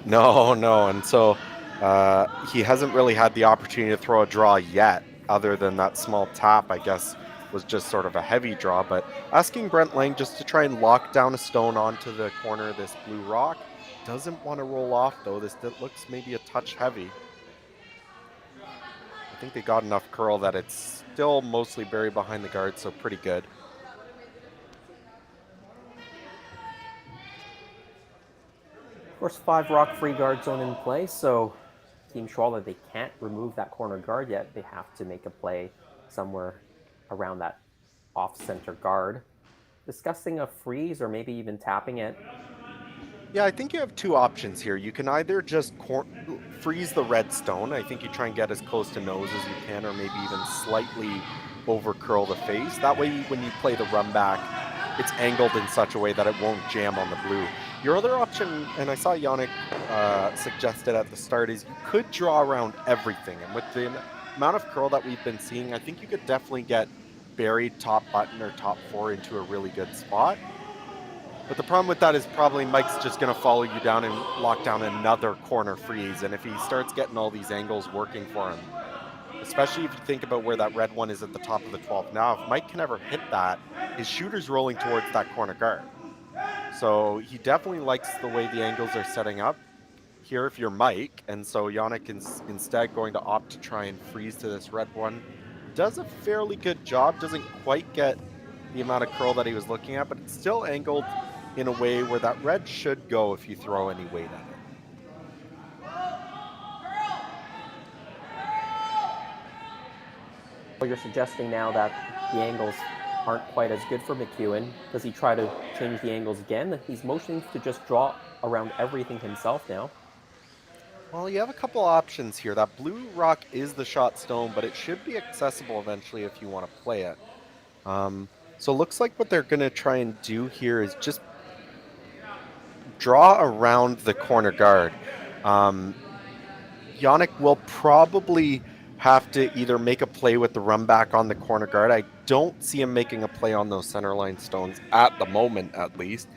No, and so he hasn't really had the opportunity to throw a draw yet, other than that small tap, I guess, was just sort of a heavy draw. But asking Brent Lang just to try and lock down a stone onto the corner of this blue rock. Doesn't want to roll off, though. This looks maybe a touch heavy. I think they got enough curl that it's still mostly buried behind the guard, so pretty good.
Of course, 5 rock free guard zone in play, so Team Schwaller, they can't remove that corner guard yet. They have to make a play somewhere around that off-center guard. Discussing a freeze or maybe even tapping it.
Yeah, I think you have 2 options here. You can either just freeze the red stone. I think you try and get as close to nose as you can, or maybe even slightly over curl the face. That way, when you play the run back, it's angled in such a way that it won't jam on the blue. Your other option, and I saw Yannick suggested at the start, is you could draw around everything. And with the amount of curl that we've been seeing, I think you could definitely get buried top button or top 4 into a really good spot. But the problem with that is probably Mike's just going to follow you down and lock down another corner freeze. And if he starts getting all these angles working for him, especially if you think about where that red one is at the top of the 12. Now, if Mike can ever hit that, his shooter's rolling towards that corner guard. So he definitely likes the way the angles are setting up here if you're Mike. And so Yannick is instead going to opt to try and freeze to this red one. Does a fairly good job, doesn't quite get the amount of curl that he was looking at, but it's still angled in a way where that red should go if you throw any weight at it.
Well, you're suggesting now that the angles aren't quite as good for McEwen. Does he try to change the angles again? He's motioning to just draw around everything himself now.
Well, you have a couple options here. That blue rock is the shot stone, but it should be accessible eventually if you want to play it. So it looks like what they're going to try and do here is just draw around the corner guard. Yannick will probably have to either make a play with the run back on the corner guard. I don't see him making a play on those center line stones at the moment, at least.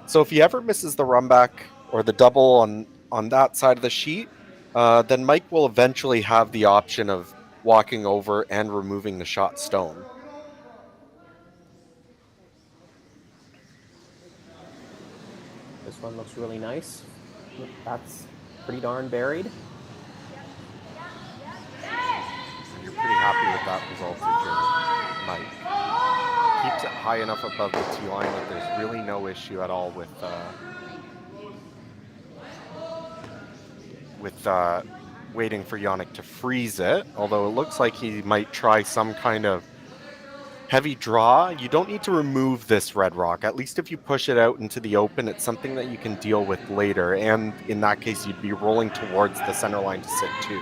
So if he ever misses the run back or the double on that side of the sheet, then Mike will eventually have the option of walking over and removing the shot stone.
This one looks really nice. That's pretty darn buried.
You're pretty happy with that result if you're Mike. Keeps it high enough above the tee line that there's really no issue at all with waiting for Yannick to freeze it. Although it looks like he might try some kind of heavy draw. You don't need to remove this red rock. At least if you push it out into the open, it's something that you can deal with later. And in that case, you'd be rolling towards the center line to sit too.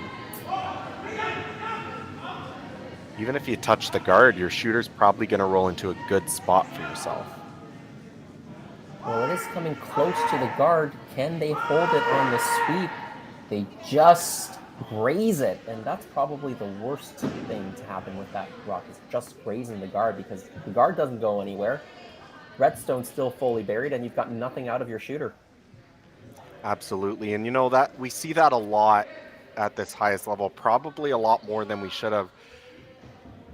Even if you touch the guard, your shooter's probably going to roll into a good spot for yourself.
Well, it is coming close to the guard. Can they hold it on the sweep? They just graze it, and that's probably the worst thing to happen with that rock, is just grazing the guard, because the guard doesn't go anywhere. Redstone's still fully buried, and you've got nothing out of your shooter.
Absolutely, and you know that we see that a lot at this highest level, probably a lot more than we should have.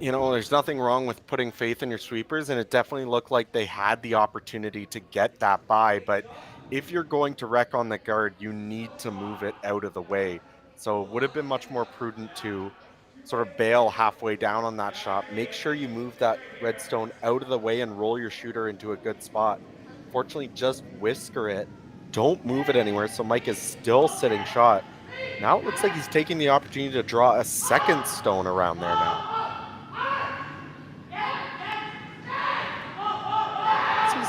You know, there's nothing wrong with putting faith in your sweepers, and it definitely looked like they had the opportunity to get that by, but if you're going to wreck on the guard, you need to move it out of the way. So it would have been much more prudent to sort of bail halfway down on that shot. Make sure you move that redstone out of the way and roll your shooter into a good spot. Fortunately, just whisker it. Don't move it anywhere, so Mike is still sitting shot. Now it looks like he's taking the opportunity to draw a second stone around there now.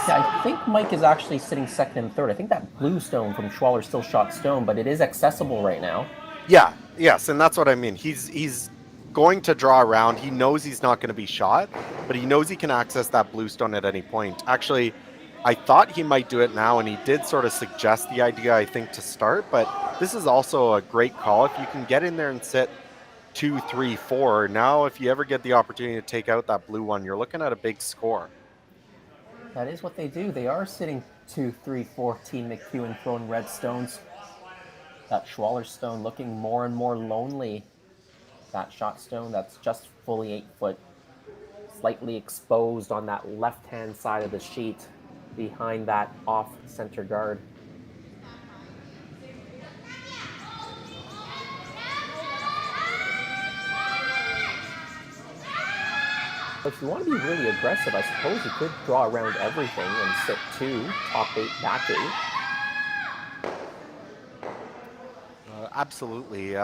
Yeah, I think Mike is actually sitting second and third. I think that blue stone from Schwaller still shot stone, but it is accessible right now.
Yeah, yes, and that's what I mean. He's going to draw around. He knows he's not going to be shot, but he knows he can access that blue stone at any point. Actually, I thought he might do it now, and he did sort of suggest the idea, I think, to start, but this is also a great call. If you can get in there and sit 2, 3, 4, now if you ever get the opportunity to take out that blue one, you're looking at a big score.
That is what they do. They are sitting 2, 3, 4, Team McEwen throwing red stones. That Schwaller stone looking more and more lonely. That shot stone that's just fully 8 foot, slightly exposed on that left-hand side of the sheet behind that off-center guard. If you want to be really aggressive, I suppose you could draw around everything and sit 2, top 8, back 8.
Absolutely.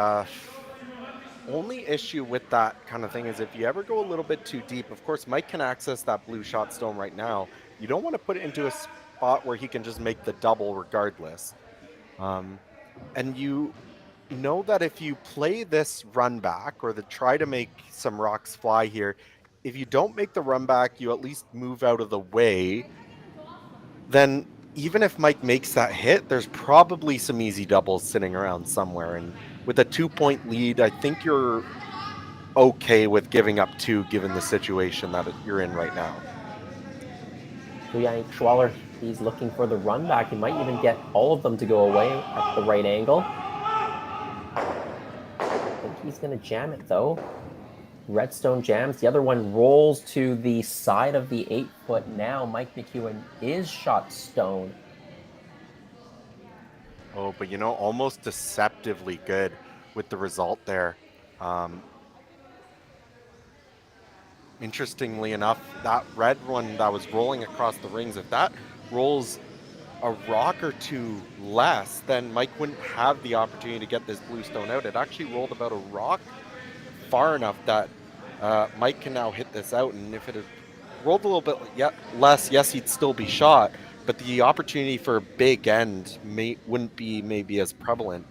Only issue with that kind of thing is if you ever go a little bit too deep, of course, Mike can access that blue shot stone right now. You don't want to put it into a spot where he can just make the double regardless. And you know that if you play this run back or try to make some rocks fly here, if you don't make the run back, you at least move out of the way. Then even if Mike makes that hit, there's probably some easy doubles sitting around somewhere. And with a 2-point lead, I think you're okay with giving up 2 given the situation that you're in right now.
Yannick Schwaller, he's looking for the run back. He might even get all of them to go away at the right angle. I think he's going to jam it though. Redstone jams. The other one rolls to the side of the 8 foot. Now Mike McEwen is shot stone.
Oh, but you know, almost deceptively good with the result there. Interestingly enough, that red one that was rolling across the rings, if that rolls a rock or 2 less, then Mike wouldn't have the opportunity to get this blue stone out. It actually rolled about a rock far enough that Mike can now hit this out, and if it had rolled a little bit less, yes, he'd still be shot, but the opportunity for a big end wouldn't be maybe as prevalent.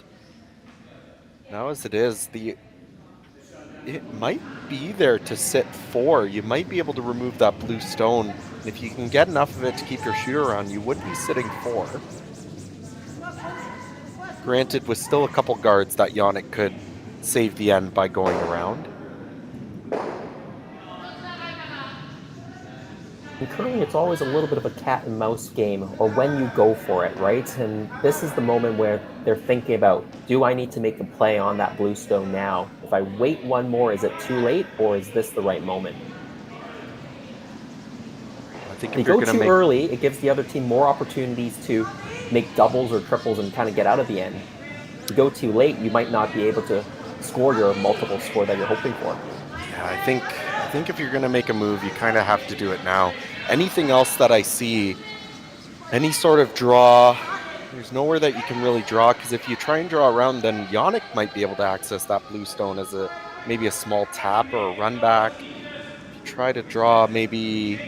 Now as it is, it might be there to sit 4. You might be able to remove that blue stone, and if you can get enough of it to keep your shooter around, you would be sitting 4. Granted, with still a couple guards that Yannick could save the end by going around.
In curling, it's always a little bit of a cat and mouse game, or when you go for it, right? And this is the moment where they're thinking about, do I need to make a play on that blue stone now? If I wait one more, is it too late, or is this the right moment?
I think
if you go too early, it gives the other team more opportunities to make doubles or triples and kind of get out of the end. If you go too late, you might not be able to score your multiple score that you're hoping for.
Yeah, I think if you're going to make a move, you kind of have to do it now. Anything else that I see, any sort of draw, there's nowhere that you can really draw, because if you try and draw around, then Yannick might be able to access that blue stone as maybe a small tap or a run back. If you try to draw maybe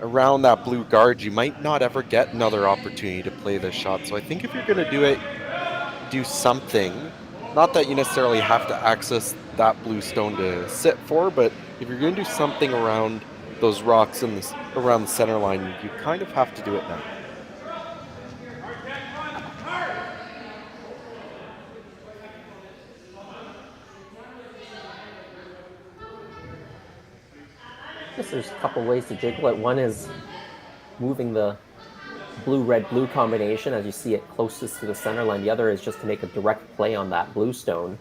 around that blue guard, you might not ever get another opportunity to play this shot. So I think if you're going to do it, do something. Not that you necessarily have to access that blue stone to sit for, but if you're going to do something around those rocks around the center line, you kind of have to do it now.
I guess there's a couple ways to jiggle it. One is moving the blue-red-blue combination as you see it closest to the center line. The other is just to make a direct play on that blue stone.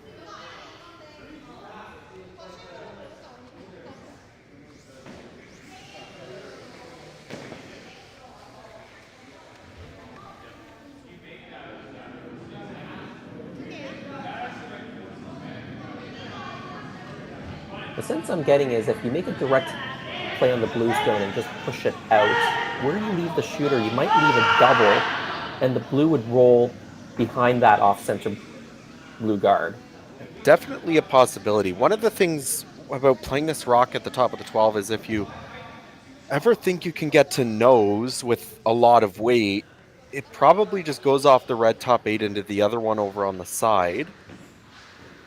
The sense I'm getting is if you make a direct play on the blue stone and just push it out, where you leave the shooter, you might leave a double, and the blue would roll behind that off-center blue guard.
Definitely a possibility. One of the things about playing this rock at the top of the 12 is if you ever think you can get to nose with a lot of weight, it probably just goes off the red top 8 into the other one over on the side.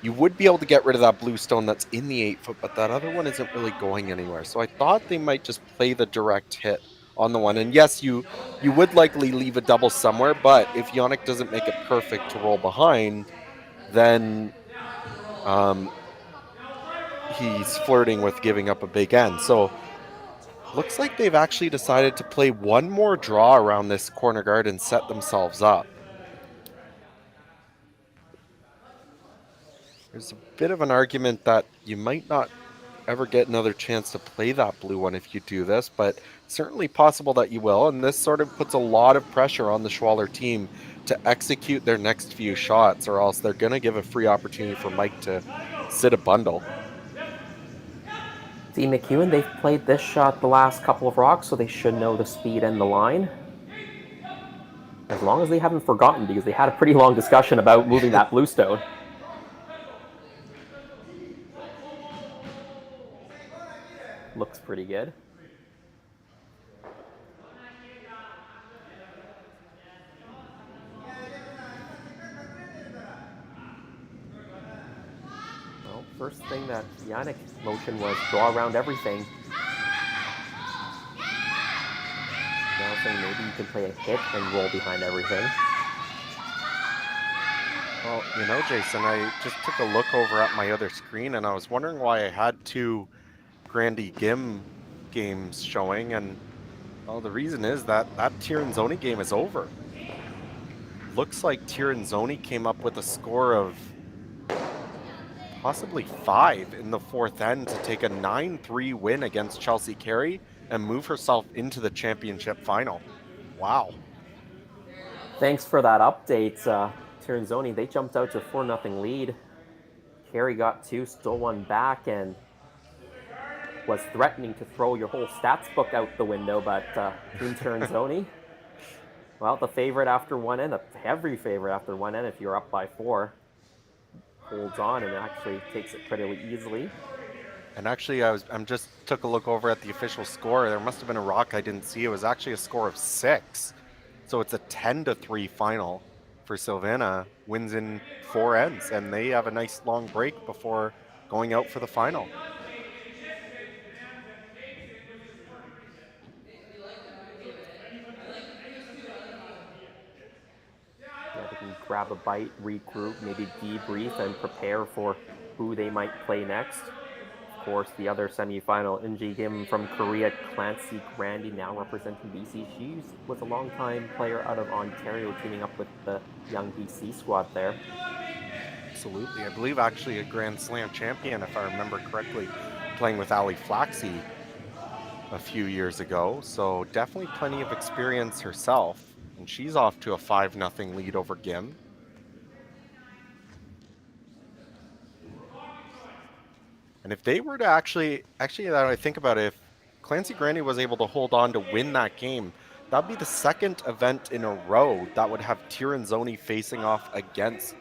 You would be able to get rid of that blue stone that's in the 8 foot, but that other one isn't really going anywhere. So I thought they might just play the direct hit on the one. And yes, you would likely leave a double somewhere, but if Yannick doesn't make it perfect to roll behind, then he's flirting with giving up a big end. So looks like they've actually decided to play one more draw around this corner guard and set themselves up. There's a bit of an argument that you might not ever get another chance to play that blue one if you do this, but certainly possible that you will, and this sort of puts a lot of pressure on the Schwaller team to execute their next few shots, or else they're going to give a free opportunity for Mike to sit a bundle.
See, McEwen, they've played this shot the last couple of rocks, so they should know the speed and the line. As long as they haven't forgotten, because they had a pretty long discussion about moving that blue stone. Looks pretty good. Well, first thing that Yannick motioned was draw around everything. Now saying maybe you can play a hit and roll behind everything.
Well, you know, Jason, I just took a look over at my other screen, and I was wondering why I had 2 Grandy Gim games showing, and well, the reason is that Tirinzoni game is over. Looks like Tirinzoni came up with a score of possibly 5 in the 4th end to take a 9-3 win against Chelsea Carey and move herself into the championship final. Wow.
Thanks for that update, Tirinzoni. They jumped out to a 4-0 lead. Carey got 2, stole 1 back, and was threatening to throw your whole stats book out the window, but Team Tirinzoni, well, the favorite after one end, a heavy favorite after one end if you're up by 4, holds on and actually takes it pretty easily.
And actually, I'm just took a look over at the official score. There must have been a rock I didn't see. It was actually a score of 6. So it's a 10-3 final for Silvana. Wins in 4 ends, and they have a nice long break before going out for the final.
Yeah, they can grab a bite, regroup, maybe debrief, and prepare for who they might play next. Of course, the other semifinal, Inji Kim from Korea, Clancy Grandy, now representing BC. She was a long-time player out of Ontario, teaming up with the young BC squad there.
Absolutely. I believe actually a Grand Slam champion, if I remember correctly, playing with Ali Flaxey a few years ago. So definitely plenty of experience herself. And she's off to a 5-0 lead over Gim. And if they were to actually that I think about it, if Clancy Grandy was able to hold on to win that game, that'd be the 2nd event in a row that would have Tirinzoni facing off against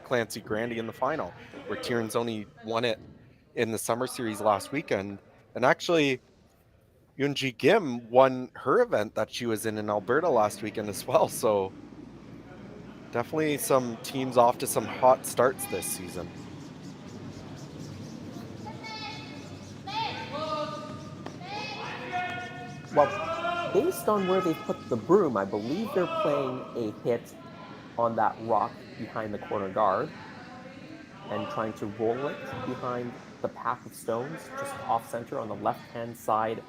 Clancy Grandy in the final, where Tirinzoni won it in the Summer Series last weekend. And actually, Yoonji Kim won her event that she was in Alberta last weekend as well. So definitely some teams off to some hot starts this season.
Well, based on where they put the broom, I believe they're playing a hit on that rock behind the corner guard and trying to roll it behind the pack of stones, just off center on the left-hand side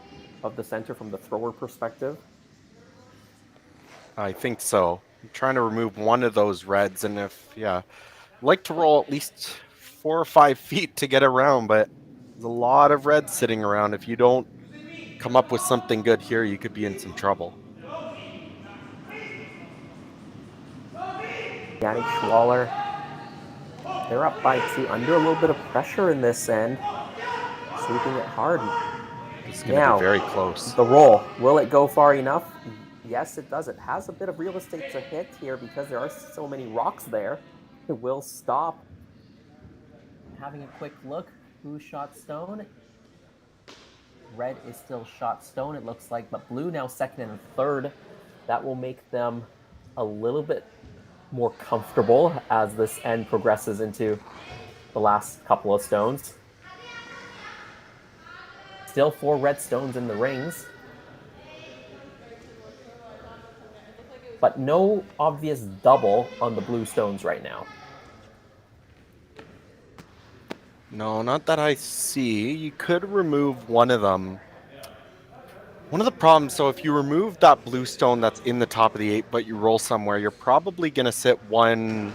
of the center from the thrower perspective.
I think so. I'm trying to remove one of those reds, and I'd like to roll at least 4 or 5 feet to get around, but there's a lot of reds sitting around. If you don't come up with something good here, you could be in some trouble.
Yannick Schwaller, they're up by 2, under a little bit of pressure in this end, sweeping it hard.
It's going to be very close.
The roll, will it go far enough? Yes, it does. It has a bit of real estate to hit here because there are so many rocks there. It will stop. Having a quick look, who shot stone? Red is still shot stone, it looks like, but blue now 2nd and 3rd. That will make them a little bit more comfortable as this end progresses into the last couple of stones. Still 4 red stones in the rings. but no obvious double on the blue stones right now.
No, not that I see. You could remove one of them. One of the problems, so if you remove that blue stone that's in the top of the 8, but you roll somewhere, you're probably going to sit 1,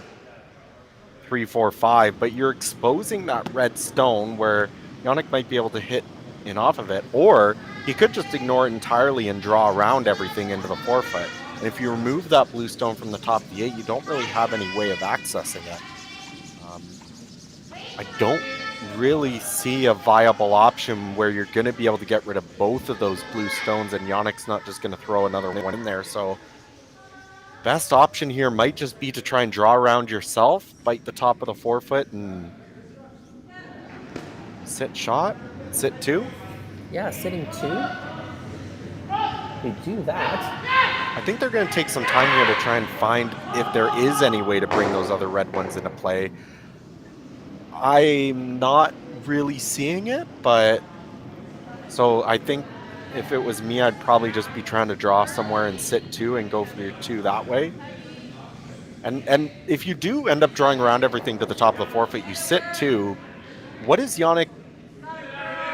3, 4, 5, but you're exposing that red stone where Yannick might be able to hit in off of it, or he could just ignore it entirely and draw around everything into the 4-foot. And if you remove that blue stone from the top of the 8, you don't really have any way of accessing it. I don't really see a viable option where you're going to be able to get rid of both of those blue stones, and Yannick's not just going to throw another one in there. So best option here might just be to try and draw around yourself, bite the top of the 4-foot, and sit shot, sit 2.
Yeah, sitting 2. They do that.
I think they're going to take some time here to try and find if there is any way to bring those other red ones into play. I'm not really seeing it, but so I think if it was me, I'd probably just be trying to draw somewhere and sit 2 and go for your 2 that way. And if you do end up drawing around everything to the top of the 4-foot, you sit 2. What is Yannick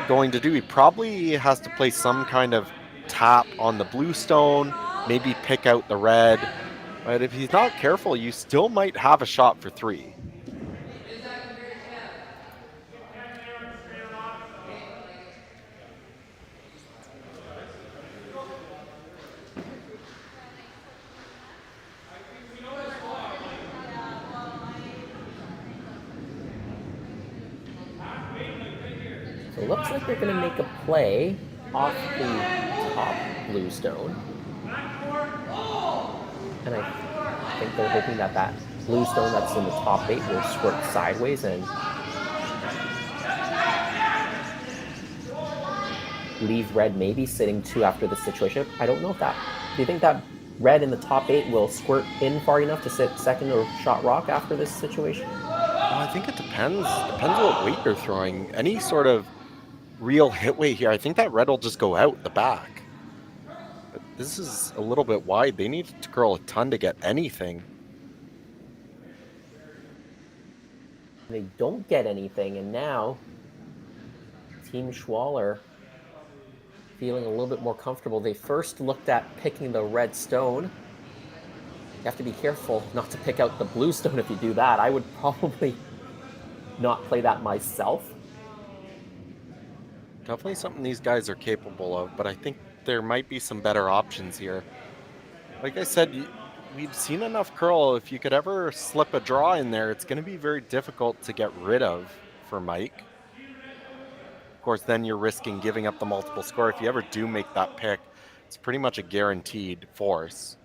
going to do? He probably has to play some kind of tap on the blue stone, maybe pick out the red. But if he's not careful, you still might have a shot for 3.
So it looks like they're going to make a play off the top blue stone. And I think they're hoping that that blue stone that's in the top 8 will squirt sideways and leave red maybe sitting 2 after the situation. I don't know if that... Do you think that red in the top 8 will squirt in far enough to sit second or shot rock after this situation?
Well, I think it depends. Depends what weight you're throwing. Any sort of real hit weight here, I think that red will just go out the back. But this is a little bit wide. They need to curl a ton to get anything.
They don't get anything, and now Team Schwaller feeling a little bit more comfortable. They first looked at picking the red stone. You have to be careful not to pick out the blue stone if you do that. I would probably not play that myself.
Definitely something these guys are capable of, but I think there might be some better options here. Like I said, we've seen enough curl. If you could ever slip a draw in there, it's going to be very difficult to get rid of for Mike. Of course, then you're risking giving up the multiple score. If you ever do make that pick, it's pretty much a guaranteed force.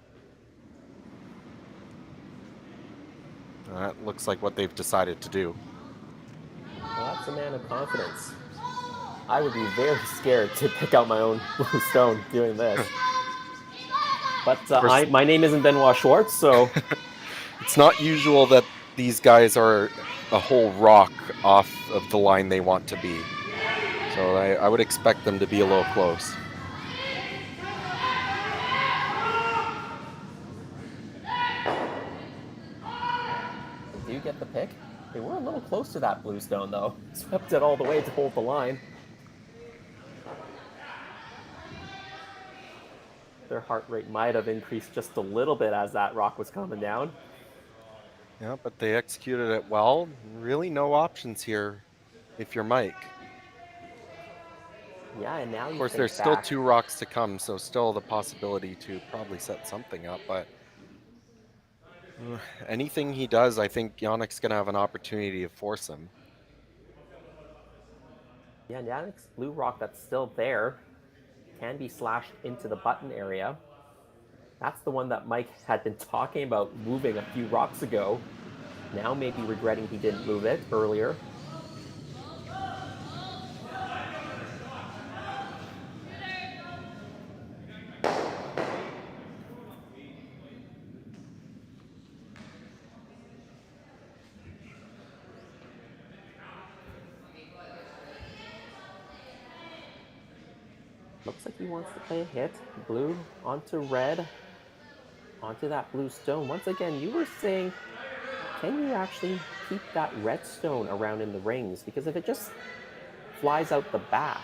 That looks like what they've decided to do.
Well, that's a man of confidence. I would be very scared to pick out my own blue stone doing this. But my name isn't Benoit Schwartz, so...
It's not usual that these guys are a whole rock off of the line they want to be. So I would expect them to be a little close.
Do you get the pick? They were a little close to that blue stone, though. Swept it all the way to hold the line. Their heart rate might have increased just a little bit as that rock was coming down.
Yeah, but they executed it well. Really no options here if you're Mike.
Yeah, and now
of course, there's still 2 rocks to come, so still the possibility to probably set something up, but anything he does, I think Yannick's going to have an opportunity to force him.
Yeah, and Yannick's blue rock that's still there can be slashed into the button area. That's the one that Mike had been talking about moving a few rocks ago. Now maybe regretting he didn't move it earlier. Looks like he wants to play a hit. Blue onto red. onto that blue stone. Once again, you were saying, can you actually keep that red stone around in the rings? Because if it just flies out the back,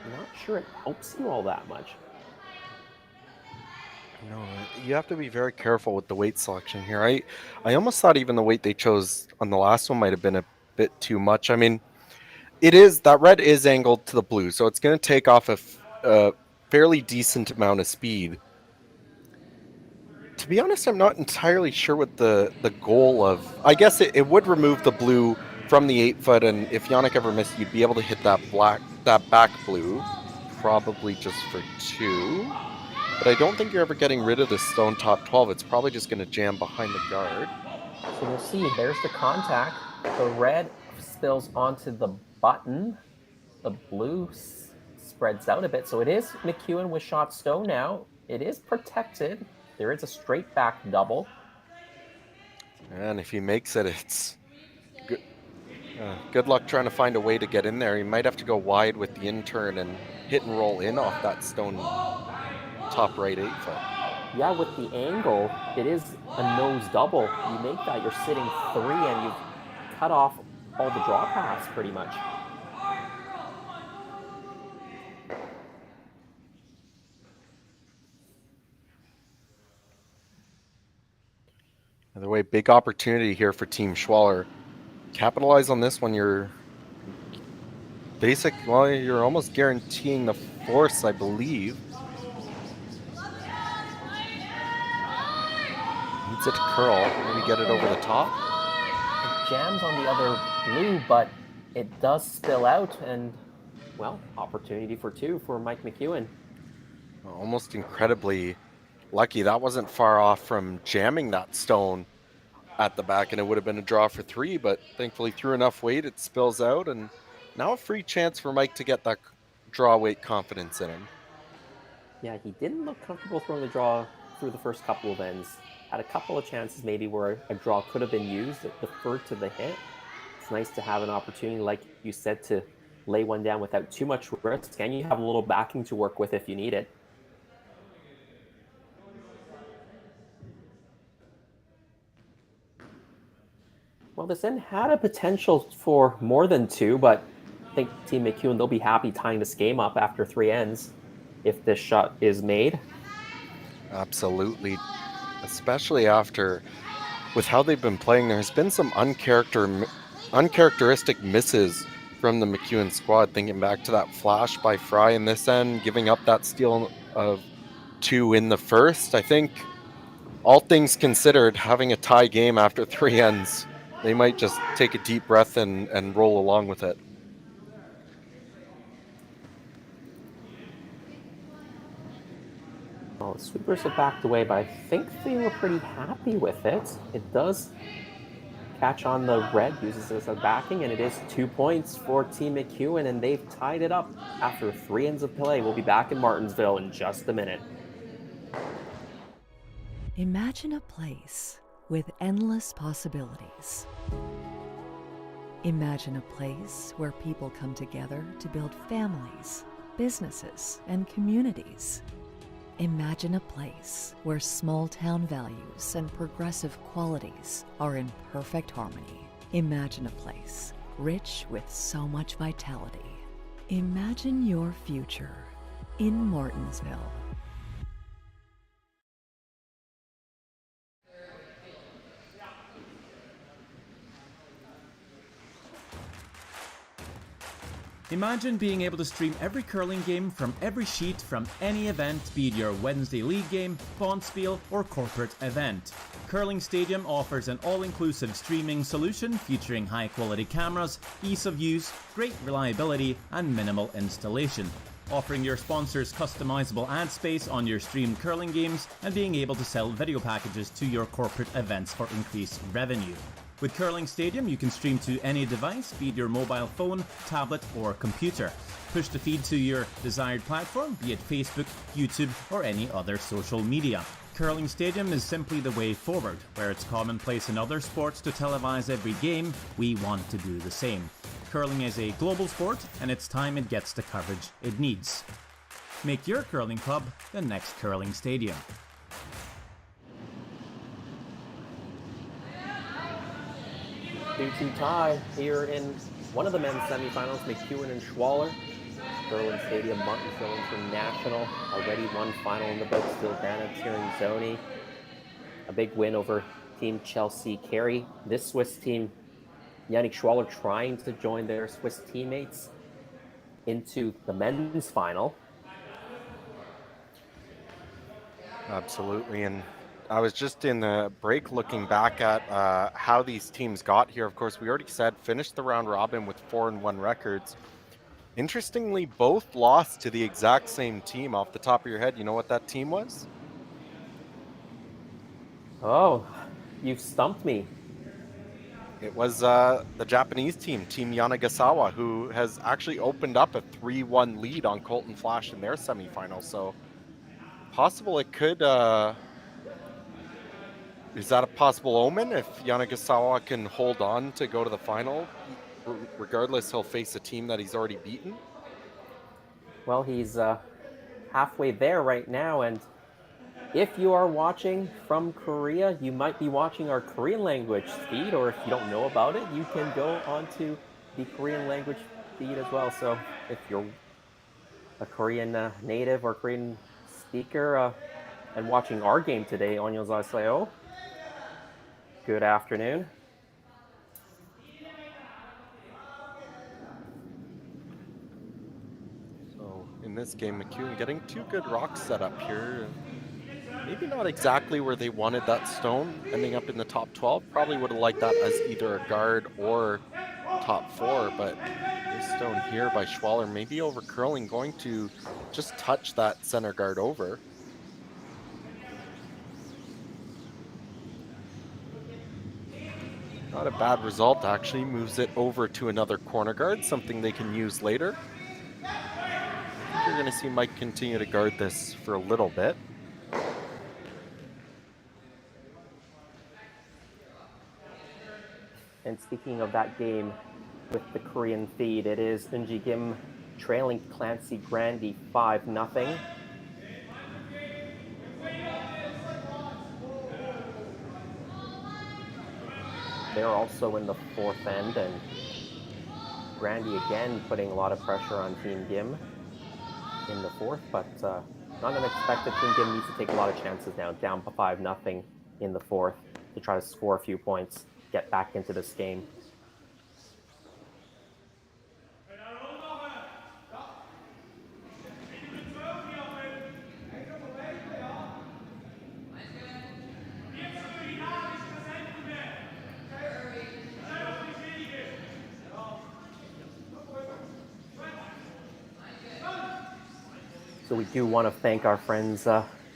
I'm not sure it helps you all that much.
No, you have to be very careful with the weight selection here. I almost thought even the weight they chose on the last one might have been a bit too much. I mean, that red is angled to the blue, so it's going to take off a fairly decent amount of speed. To be honest, I'm not entirely sure what the goal of... I guess it would remove the blue from the 8-foot, and if Yannick ever missed, you'd be able to hit that back blue, probably just for 2. But I don't think you're ever getting rid of the stone top 12. It's probably just going to jam behind the guard.
So we'll see. There's the contact. The red spills onto the button. The blue spreads out a bit. So it is McEwen with shot stone now. It is protected. There is a straight back double.
And if he makes it, it's good. Good luck trying to find a way to get in there. He might have to go wide with the in-turn and hit and roll in off that stone top right 8-foot.
Yeah, with the angle, it is a nose double. You make that, you're sitting 3, and you've cut off all the draw paths pretty much.
By the way, big opportunity here for Team Schwaller. Capitalize on this one. You're you're almost guaranteeing the force, I believe. Needs it to curl. Maybe get it over the top.
It jams on the other blue, but it does spill out, and, well, opportunity for 2 for Mike McEwen.
Almost incredibly lucky. That wasn't far off from jamming that stone at the back, and it would have been a draw for 3, but thankfully through enough weight, it spills out, and now a free chance for Mike to get that draw weight confidence in him.
Yeah, he didn't look comfortable throwing the draw through the first couple of ends. Had a couple of chances maybe where a draw could have been used that deferred to the hit. It's nice to have an opportunity, like you said, to lay one down without too much risk, and you have a little backing to work with if you need it. Well, this end had a potential for more than 2, but I think Team McEwen, they'll be happy tying this game up after 3 ends if this shot is made.
Absolutely. Especially after, with how they've been playing, there's been some uncharacteristic misses from the McEwen squad. Thinking back to that flash by Fry in this end, giving up that steal of 2 in the first. I think, all things considered, having a tie game after 3 ends, they might just take a deep breath and roll along with it.
Well, the sweepers have backed away, but I think they were pretty happy with it. It does catch on the red, uses this as backing, and it is 2 points for Team McEwen, and they've tied it up after 3 ends of play. We'll be back in Martensville in just a minute.
Imagine a place with endless possibilities. Imagine a place where people come together to build families, businesses, and communities. Imagine a place where small-town values and progressive qualities are in perfect harmony. Imagine a place rich with so much vitality. Imagine your future in Martensville.
Imagine being able to stream every curling game from every sheet from any event, be it your Wednesday league game, bonspiel, or corporate event. Curling Stadium offers an all-inclusive streaming solution featuring high-quality cameras, ease of use, great reliability, and minimal installation. Offering your sponsors customizable ad space on your streamed curling games and being able to sell video packages to your corporate events for increased revenue. With Curling Stadium, you can stream to any device, be it your mobile phone, tablet, or computer. Push the feed to your desired platform, be it Facebook, YouTube, or any other social media. Curling Stadium is simply the way forward. Where it's commonplace in other sports to televise every game, we want to do the same. Curling is a global sport, and it's time it gets the coverage it needs. Make your curling club the next Curling Stadium.
2-2 tie here in one of the men's semifinals, McEwen and Schwaller. Curling Stadium, Martensville International, already one final in the books, Dildana Tirinzoni. A big win over Team Chelsea Carey. This Swiss team, Yannick Schwaller trying to join their Swiss teammates into the men's final.
Absolutely, and I was just in the break looking back at how these teams got here. Of course, we already said finished the round robin with 4-1 records. Interestingly, both lost to the exact same team. Off the top of your head, you know what that team was?
Oh, you've stumped me.
It was the Japanese team, Team Yanagasawa, who has actually opened up a 3-1 lead on Colton Flash in their semifinal. So possible it could... is that a possible omen if Yanagasawa can hold on to go to the final? Regardless, he'll face a team that he's already beaten.
Well, he's halfway there right now, and if you are watching from Korea, you might be watching our Korean language feed, or if you don't know about it, you can go onto the Korean language feed as well. So if you're a Korean native or Korean speaker and watching our game today, 안녕하세요. Good afternoon.
In this game, McEwen getting two good rocks set up here. Maybe not exactly where they wanted that stone, ending up in the top 12. Probably would have liked that as either a guard or top 4, but this stone here by Schwaller, maybe over curling, going to just touch that center guard over. Not a bad result, actually. Moves it over to another corner guard, something they can use later. You're going to see Mike continue to guard this for a little bit.
And speaking of that game with the Korean feed, it is Eunji Kim trailing Clancy Grandy 5-0. They're also in the fourth end, and Grandy again putting a lot of pressure on Team Gim in the fourth, but not unexpected. Team Gim needs to take a lot of chances now, down 5-0 in the fourth to try to score a few points, get back into this game. So we do want to thank our friends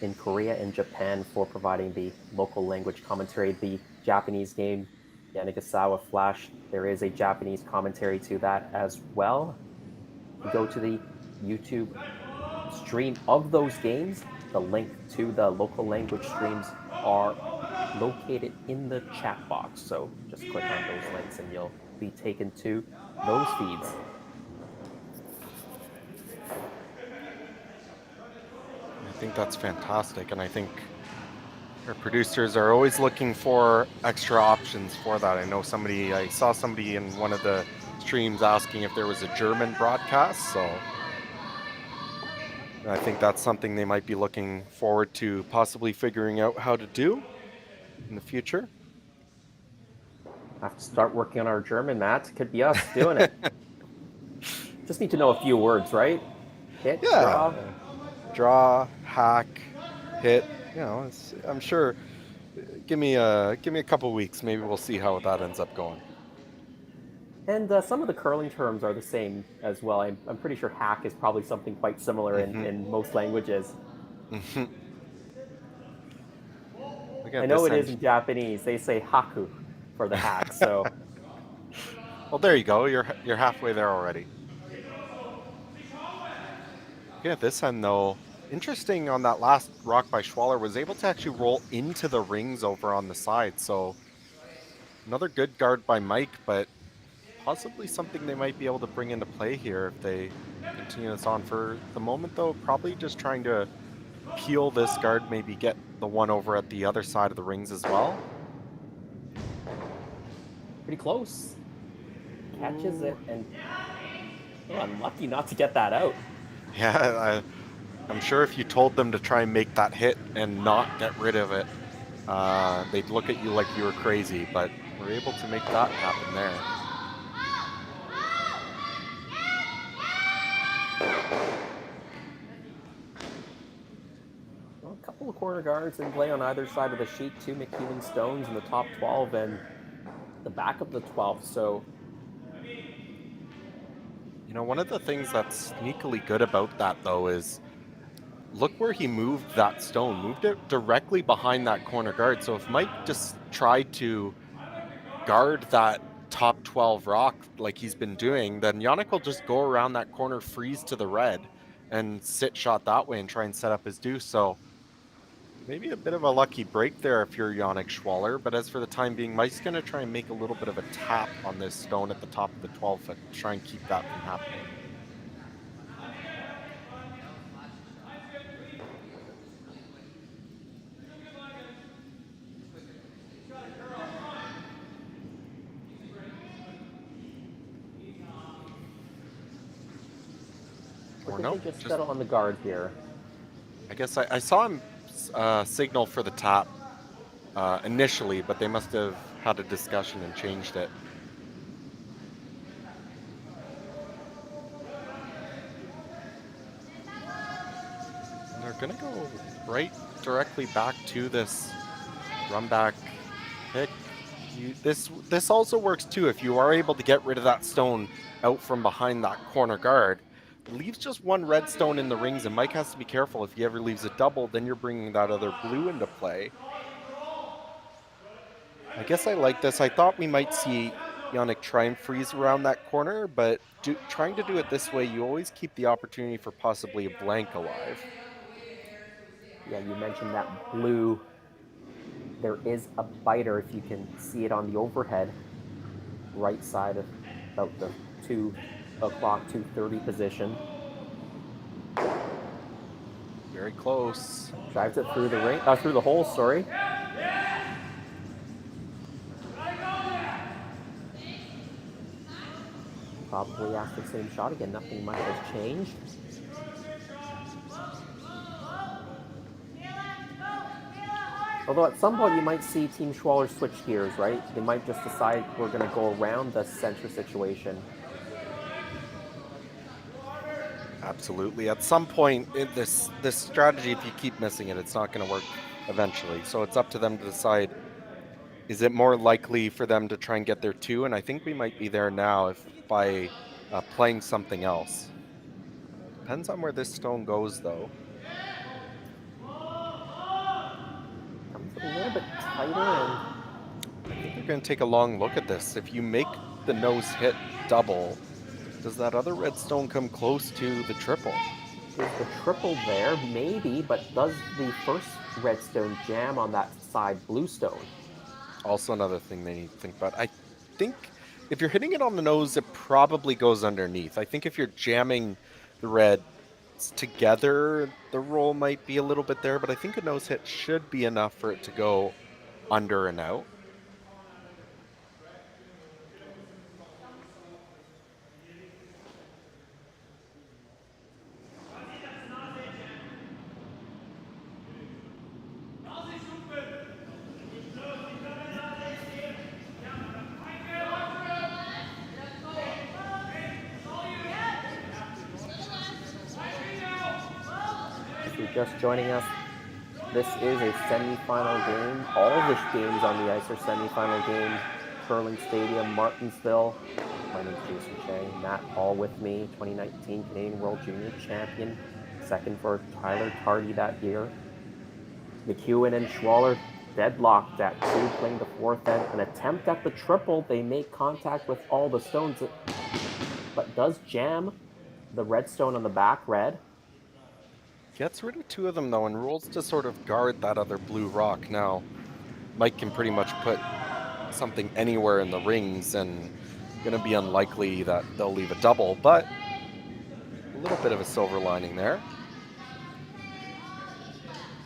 in Korea and Japan for providing the local language commentary. The Japanese game, Yanagasawa Flash, there is a Japanese commentary to that as well. You go to the YouTube stream of those games. The link to the local language streams are located in the chat box. So just click on those links and you'll be taken to those feeds.
I think that's fantastic, and I think our producers are always looking for extra options for that. I saw somebody in one of the streams asking if there was a German broadcast, so I think that's something they might be looking forward to possibly figuring out how to do in the future.
I have to start working on our German, Matt. Could be us doing it. Just need to know a few words, right? Hit,
yeah. Draw, hack, hit. I'm sure. Give me a couple weeks. Maybe we'll see how that ends up going.
And some of the curling terms are the same as well. I'm pretty sure hack is probably something quite similar in most languages. I know it is in Japanese. They say haku for the hack. So.
Well, there you go. You're halfway there already. Yeah, this end though, interesting on that last rock by Schwaller, was able to actually roll into the rings over on the side. So another good guard by Mike, but possibly something they might be able to bring into play here if they continue this on. For the moment though, probably just trying to peel this guard, maybe get the one over at the other side of the rings as well.
pretty close. Catches it and unlucky not to get that out.
Yeah, I'm sure if you told them to try and make that hit and not get rid of it, they'd look at you like you were crazy, but we're able to make that happen there.
Well, a couple of corner guards in play on either side of the sheet. 2 McEwen Stones in the top 12 and the back of the 12. So,
you know, one of the things that's sneakily good about that, though, is look where he moved that stone. Moved it directly behind that corner guard. So if Mike just tried to guard that top 12 rock like he's been doing, then Yannick will just go around that corner, freeze to the red, and sit shot that way and try and set up his deuce. So maybe a bit of a lucky break there if you're Yannick Schwaller, but as for the time being, Mike's going to try and make a little bit of a tap on this stone at the top of the 12 foot to try and keep that from happening.
or no, just settle on the guard here.
I guess I saw him signal for the tap initially, but they must have had a discussion and changed it. And they're going to go right directly back to this run back pick. This also works too if you are able to get rid of that stone out from behind that corner guard. It leaves just one red stone in the rings, and Mike has to be careful. If he ever leaves a double, then you're bringing that other blue into play. I guess I like this. I thought we might see Yannick try and freeze around that corner, but trying to do it this way, you always keep the opportunity for possibly a blank alive.
Yeah, you mentioned that blue. There is a biter, if you can see it on the overhead, right side of about the 2 o'clock, 2:30 position.
Very close.
Drives it through the ring, through the hole, sorry. Probably after the same shot again, nothing much has changed. Although at some point you might see Team Schwaller switch gears, right? They might just decide we're going to go around the center situation.
Absolutely. At some point, this strategy, if you keep missing it, it's not going to work eventually. So it's up to them to decide, is it more likely for them to try and get their 2? And I think we might be there now by playing something else. Depends on where this stone goes, though.
Comes a little bit tighter, and
I think they're going to take a long look at this. If you make the nose hit double, does that other red stone come close to the triple?
Is the triple there? Maybe, but does the first red stone jam on that side blue stone?
Also another thing they need to think about. I think if you're hitting it on the nose, it probably goes underneath. I think if you're jamming the reds together, the roll might be a little bit there, but I think a nose hit should be enough for it to go under and out.
Just joining us, this is a semifinal game. All of the games on the ice are semifinal games. Curling Stadium, Martensville. My name is Jason Chang. Matt Hall with me, 2019 Canadian World Junior Champion. Second for Tyler Tardy that year. McEwen and Schwaller deadlocked at 2, playing the fourth end. An attempt at the triple. They make contact with all the stones, but does jam the red stone on the back red.
Gets rid of 2 of them, though, and rolls to sort of guard that other blue rock. Now, Mike can pretty much put something anywhere in the rings, and going to be unlikely that they'll leave a double, but a little bit of a silver lining there.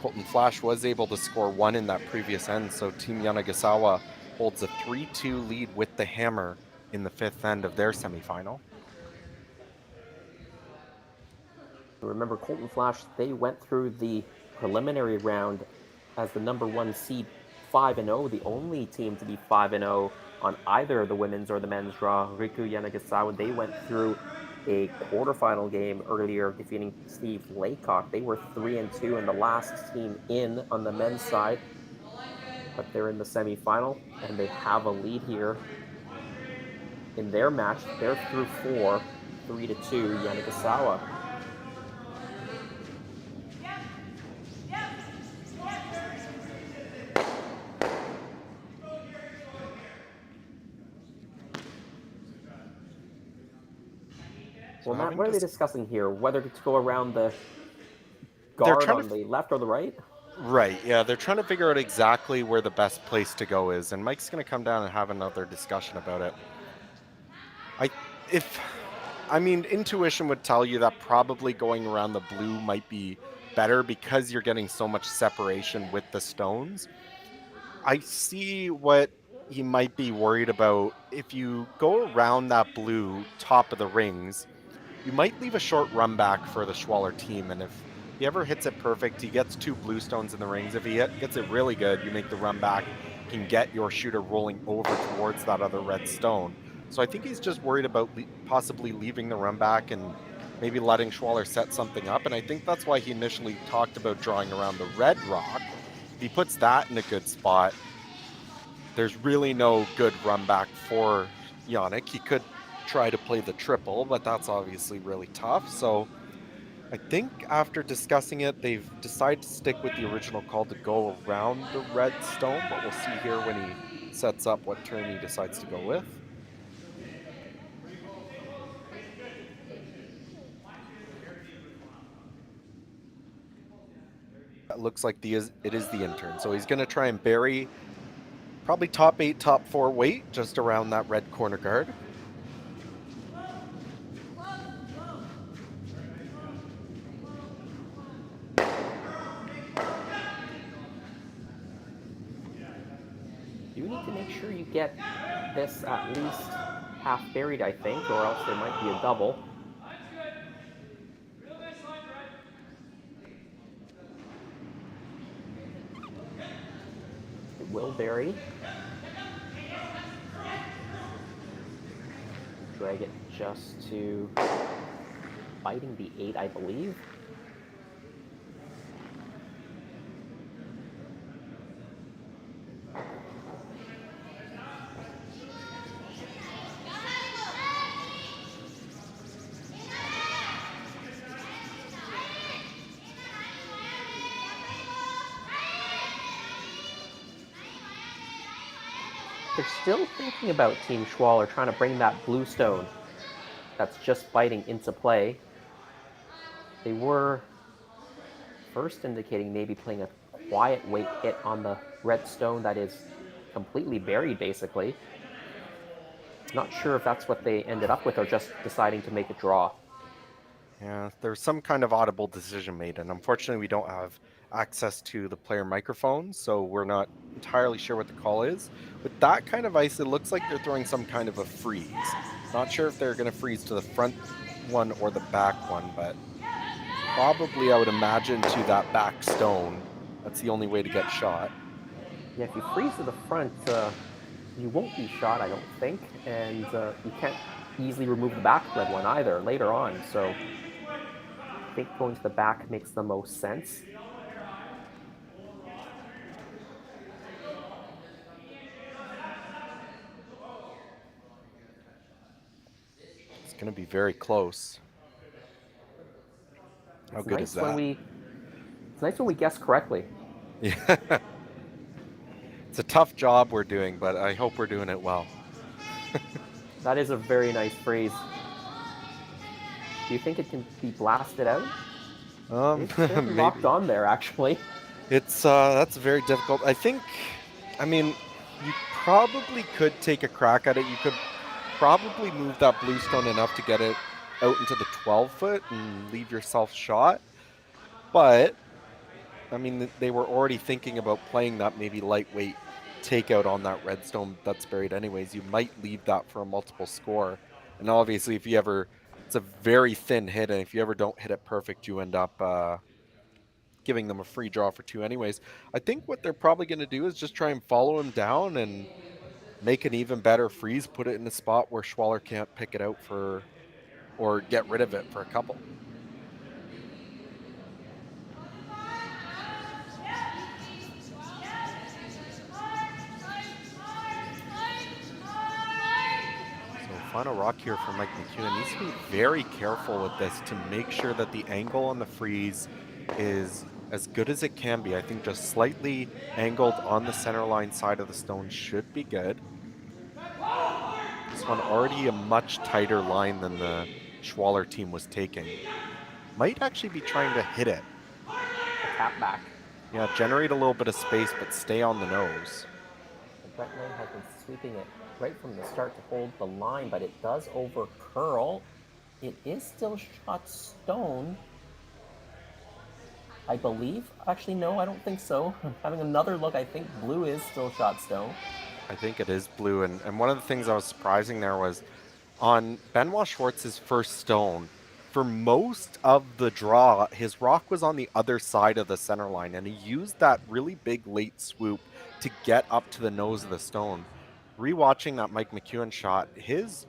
Colton Flash was able to score 1 in that previous end, so Team Yanagasawa holds a 3-2 lead with the hammer in the 5th end of their semifinal.
Remember, Colton Flash, they went through the preliminary round as the number 1 seed, 5-0, the only team to be 5-0 on either the women's or the men's draw. Riku Yanagisawa, they went through a quarterfinal game earlier, defeating Steve Laycock. They were 3-2 and the last team in on the men's side, but they're in the semifinal and they have a lead here in their match. They're through 4, 3-2, Yanagisawa. Well, Matt, what are they discussing here? Whether to go around the guard on the left or the right?
Right, yeah, they're trying to figure out exactly where the best place to go is, and Mike's going to come down and have another discussion about it. I mean, intuition would tell you that probably going around the blue might be better because you're getting so much separation with the stones. I see what he might be worried about. If you go around that blue top of the rings, you might leave a short run back for the Schwaller team, and if he ever hits it perfect, he gets 2 blue stones in the rings. If he gets it really good, you make the run back, can get your shooter rolling over towards that other red stone. So I think he's just worried about possibly leaving the run back and maybe letting Schwaller set something up, and I think that's why he initially talked about drawing around the red rock. If he puts that in a good spot, there's really no good run back for Yannick. He could try to play the triple, but that's obviously really tough. So I think after discussing it, they've decided to stick with the original call to go around the red stone, but we'll see here when he sets up what turn he decides to go with. It looks like it is the intern. So he's going to try and bury probably top 8, top 4 weight just around that red corner guard.
You need to make sure you get this at least half buried, I think, or else there might be a double. It will bury. Drag it just to biting the 8, I believe. They're still thinking about Team Schwaller, trying to bring that blue stone that's just biting into play. They were first indicating maybe playing a quiet weight hit on the red stone that is completely buried, basically. Not sure if that's what they ended up with or just deciding to make a draw.
Yeah, there's some kind of audible decision made, and unfortunately we don't have access to the player microphones, so we're not entirely sure what the call is. With that kind of ice, it looks like they're throwing some kind of a freeze. Not sure if they're going to freeze to the front one or the back one, but probably I would imagine to that back stone. That's the only way to get shot.
Yeah, if you freeze to the front, you won't be shot, I don't think, and you can't easily remove the back red one either later on, so I think going to the back makes the most sense.
It's going to be very close. How good is that?
It's nice when we guess correctly.
Yeah. It's a tough job we're doing, but I hope we're doing it well.
That is a very nice phrase. Do you think it can be blasted out? It's locked on there, actually.
It's that's very difficult. I mean, you probably could take a crack at it. You could probably move that blue stone enough to get it out into the 12-foot and leave yourself shot. But I mean, they were already thinking about playing that maybe lightweight takeout on that redstone that's buried anyways. You might leave that for a multiple score. And obviously, if you ever, it's a very thin hit, and if you ever don't hit it perfect, you end up giving them a free draw for 2 anyways. I think what they're probably going to do is just try and follow him down and make an even better freeze, put it in a spot where Schwaller can't pick it out for, or get rid of it for a couple. Final rock here for Mike McEwen. Needs to be very careful with this to make sure that the angle on the freeze is as good as it can be. I think just slightly angled on the center line side of the stone should be good. This one already a much tighter line than the Schwaller team was taking. Might actually be trying to hit it.
Tap back.
Yeah, generate a little bit of space, but stay on the nose.
Brett May has been sweeping it right from the start to hold the line, but it does over curl. It is still shot stone, I believe. Actually, no, I don't think so. Having another look, I think blue is still shot stone.
I think it is blue, and one of the things that was surprising there was on Benoit Schwartz's first stone, for most of the draw, his rock was on the other side of the center line, and he used that really big late swoop to get up to the nose of the stone. Rewatching that Mike McEwen shot, his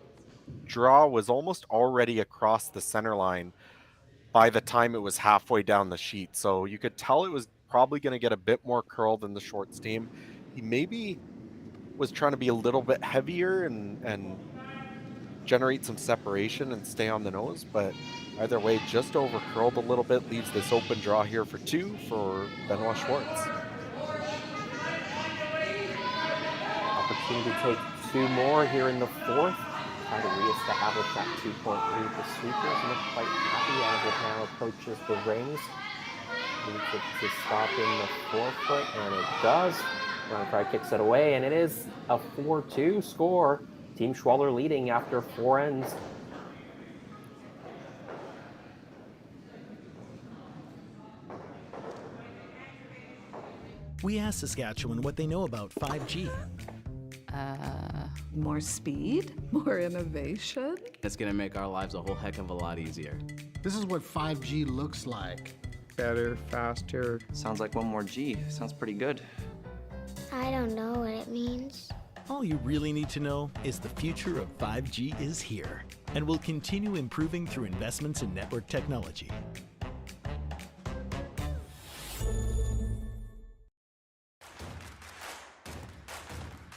draw was almost already across the center line by the time it was halfway down the sheet. So you could tell it was probably going to get a bit more curl than the Schwartz team. He maybe was trying to be a little bit heavier and generate some separation and stay on the nose, but either way, just over curled a little bit, leaves this open draw here for 2 for Benoit Schwartz.
Opportunity to take 2 more here in the 4th. Try to reestablish that 2-point lead. The sweepers look quite happy as it now approaches the rings. Needs it to stop in the forefoot, and it does. Ron Fry kicks it away, and it is a 4-2 score. Team Schwaller leading after 4 ends.
We asked Saskatchewan what they know about 5G.
More speed, more innovation.
It's going to make our lives a whole heck of a lot easier.
This is what 5G looks like.
Better, faster.
Sounds like 1 more G. Sounds pretty good.
I don't know what it means.
All you really need to know is the future of 5G is here and will continue improving through investments in network technology.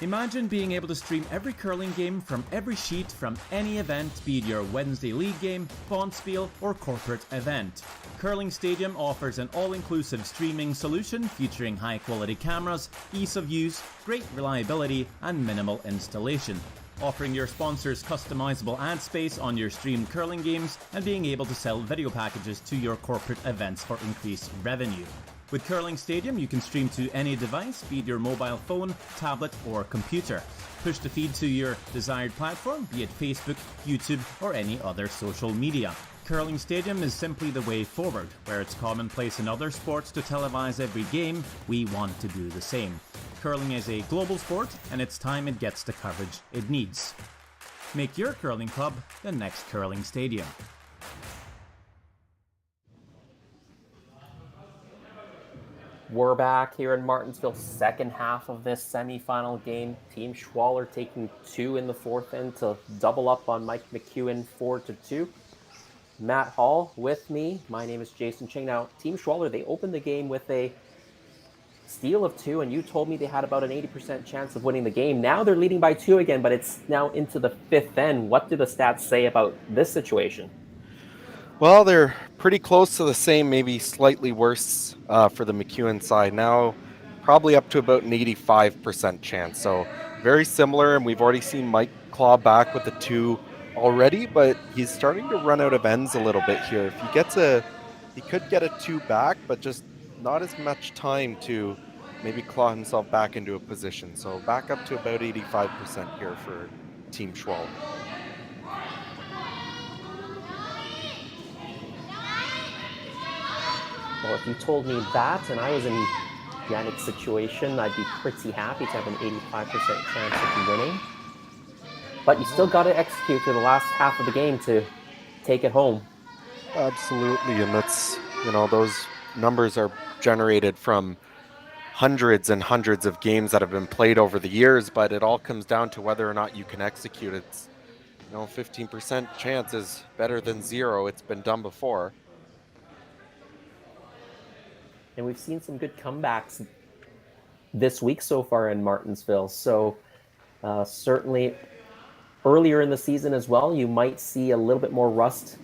Imagine being able to stream every curling game from every sheet from any event, be it your Wednesday league game, bonspiel, or corporate event. Curling Stadium offers an all-inclusive streaming solution featuring high-quality cameras, ease of use, great reliability, and minimal installation. Offering your sponsors customizable ad space on your streamed curling games and being able to sell video packages to your corporate events for increased revenue. With Curling Stadium, you can stream to any device, be it your mobile phone, tablet, or computer. Push the feed to your desired platform, be it Facebook, YouTube, or any other social media. Curling Stadium is simply the way forward. Where it's commonplace in other sports to televise every game, we want to do the same. Curling is a global sport, and it's time it gets the coverage it needs. Make your curling club the next Curling Stadium.
We're back here in Martensville, second half of this semifinal game. Team Schwaller taking 2 in the 4th end to double up on Mike McEwen 4-2. Matt Hall with me. My name is Jason Ching. Now, Team Schwaller, they opened the game with a steal of 2, and you told me they had about an 80% chance of winning the game. Now they're leading by 2 again, but it's now into the 5th end. What do the stats say about this situation?
Well, they're pretty close to the same, maybe slightly worse for the McEwen side. Now, probably up to about an 85% chance. So very similar, and we've already seen Mike claw back with the 2 already, but he's starting to run out of ends a little bit here. If he gets he could get a 2 back, but just not as much time to maybe claw himself back into a position. So back up to about 85% here for Team Schwaller.
Well, if you told me that and I was in Yannick's situation, I'd be pretty happy to have an 85% chance of winning. But you still got to execute through the last half of the game to take it home.
Absolutely, and that's, those numbers are generated from hundreds and hundreds of games that have been played over the years, but it all comes down to whether or not you can execute. It's, 15% chance is better than zero. It's been done before.
And we've seen some good comebacks this week so far in Martensville. So certainly earlier in the season as well, you might see a little bit more rust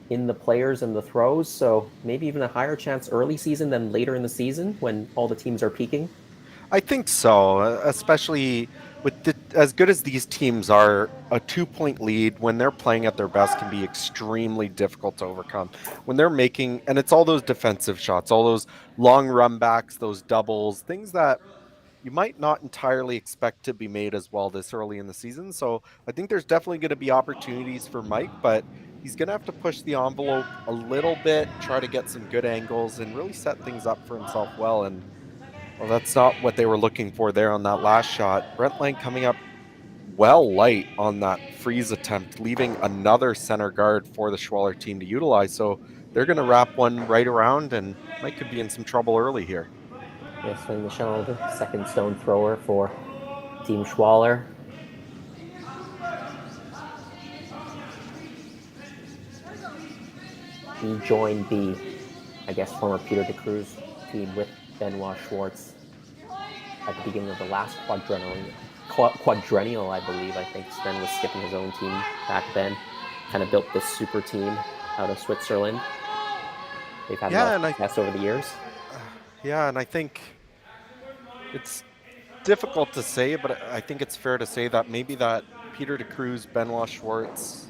in the players and the throws. So maybe even a higher chance early season than later in the season when all the teams are peaking.
I think so, especially with as good as these teams are, a 2-point lead when they're playing at their best can be extremely difficult to overcome. When they're making, and it's all those defensive shots, all those long run backs, those doubles, things that you might not entirely expect to be made as well this early in the season. So I think there's definitely going to be opportunities for Mike, but he's going to have to push the envelope a little bit, try to get some good angles and really set things up for himself well. And well, that's not what they were looking for there on that last shot. Brent Lang coming up well light on that freeze attempt, leaving another center guard for the Schwaller team to utilize. So they're going to wrap one right around, and Mike could be in some trouble early here.
Yes, and Michelle, the second stone thrower for Team Schwaller. He joined the, former Peter de Cruz team with Benoit Schwartz at the beginning of the last quadrennial, I believe. I think Sven was skipping his own team back then. Kind of built this super team out of Switzerland. They've had a lot of success over the years.
Yeah, and I think it's difficult to say, but I think it's fair to say that maybe that Peter de Cruz, Benoit Schwartz,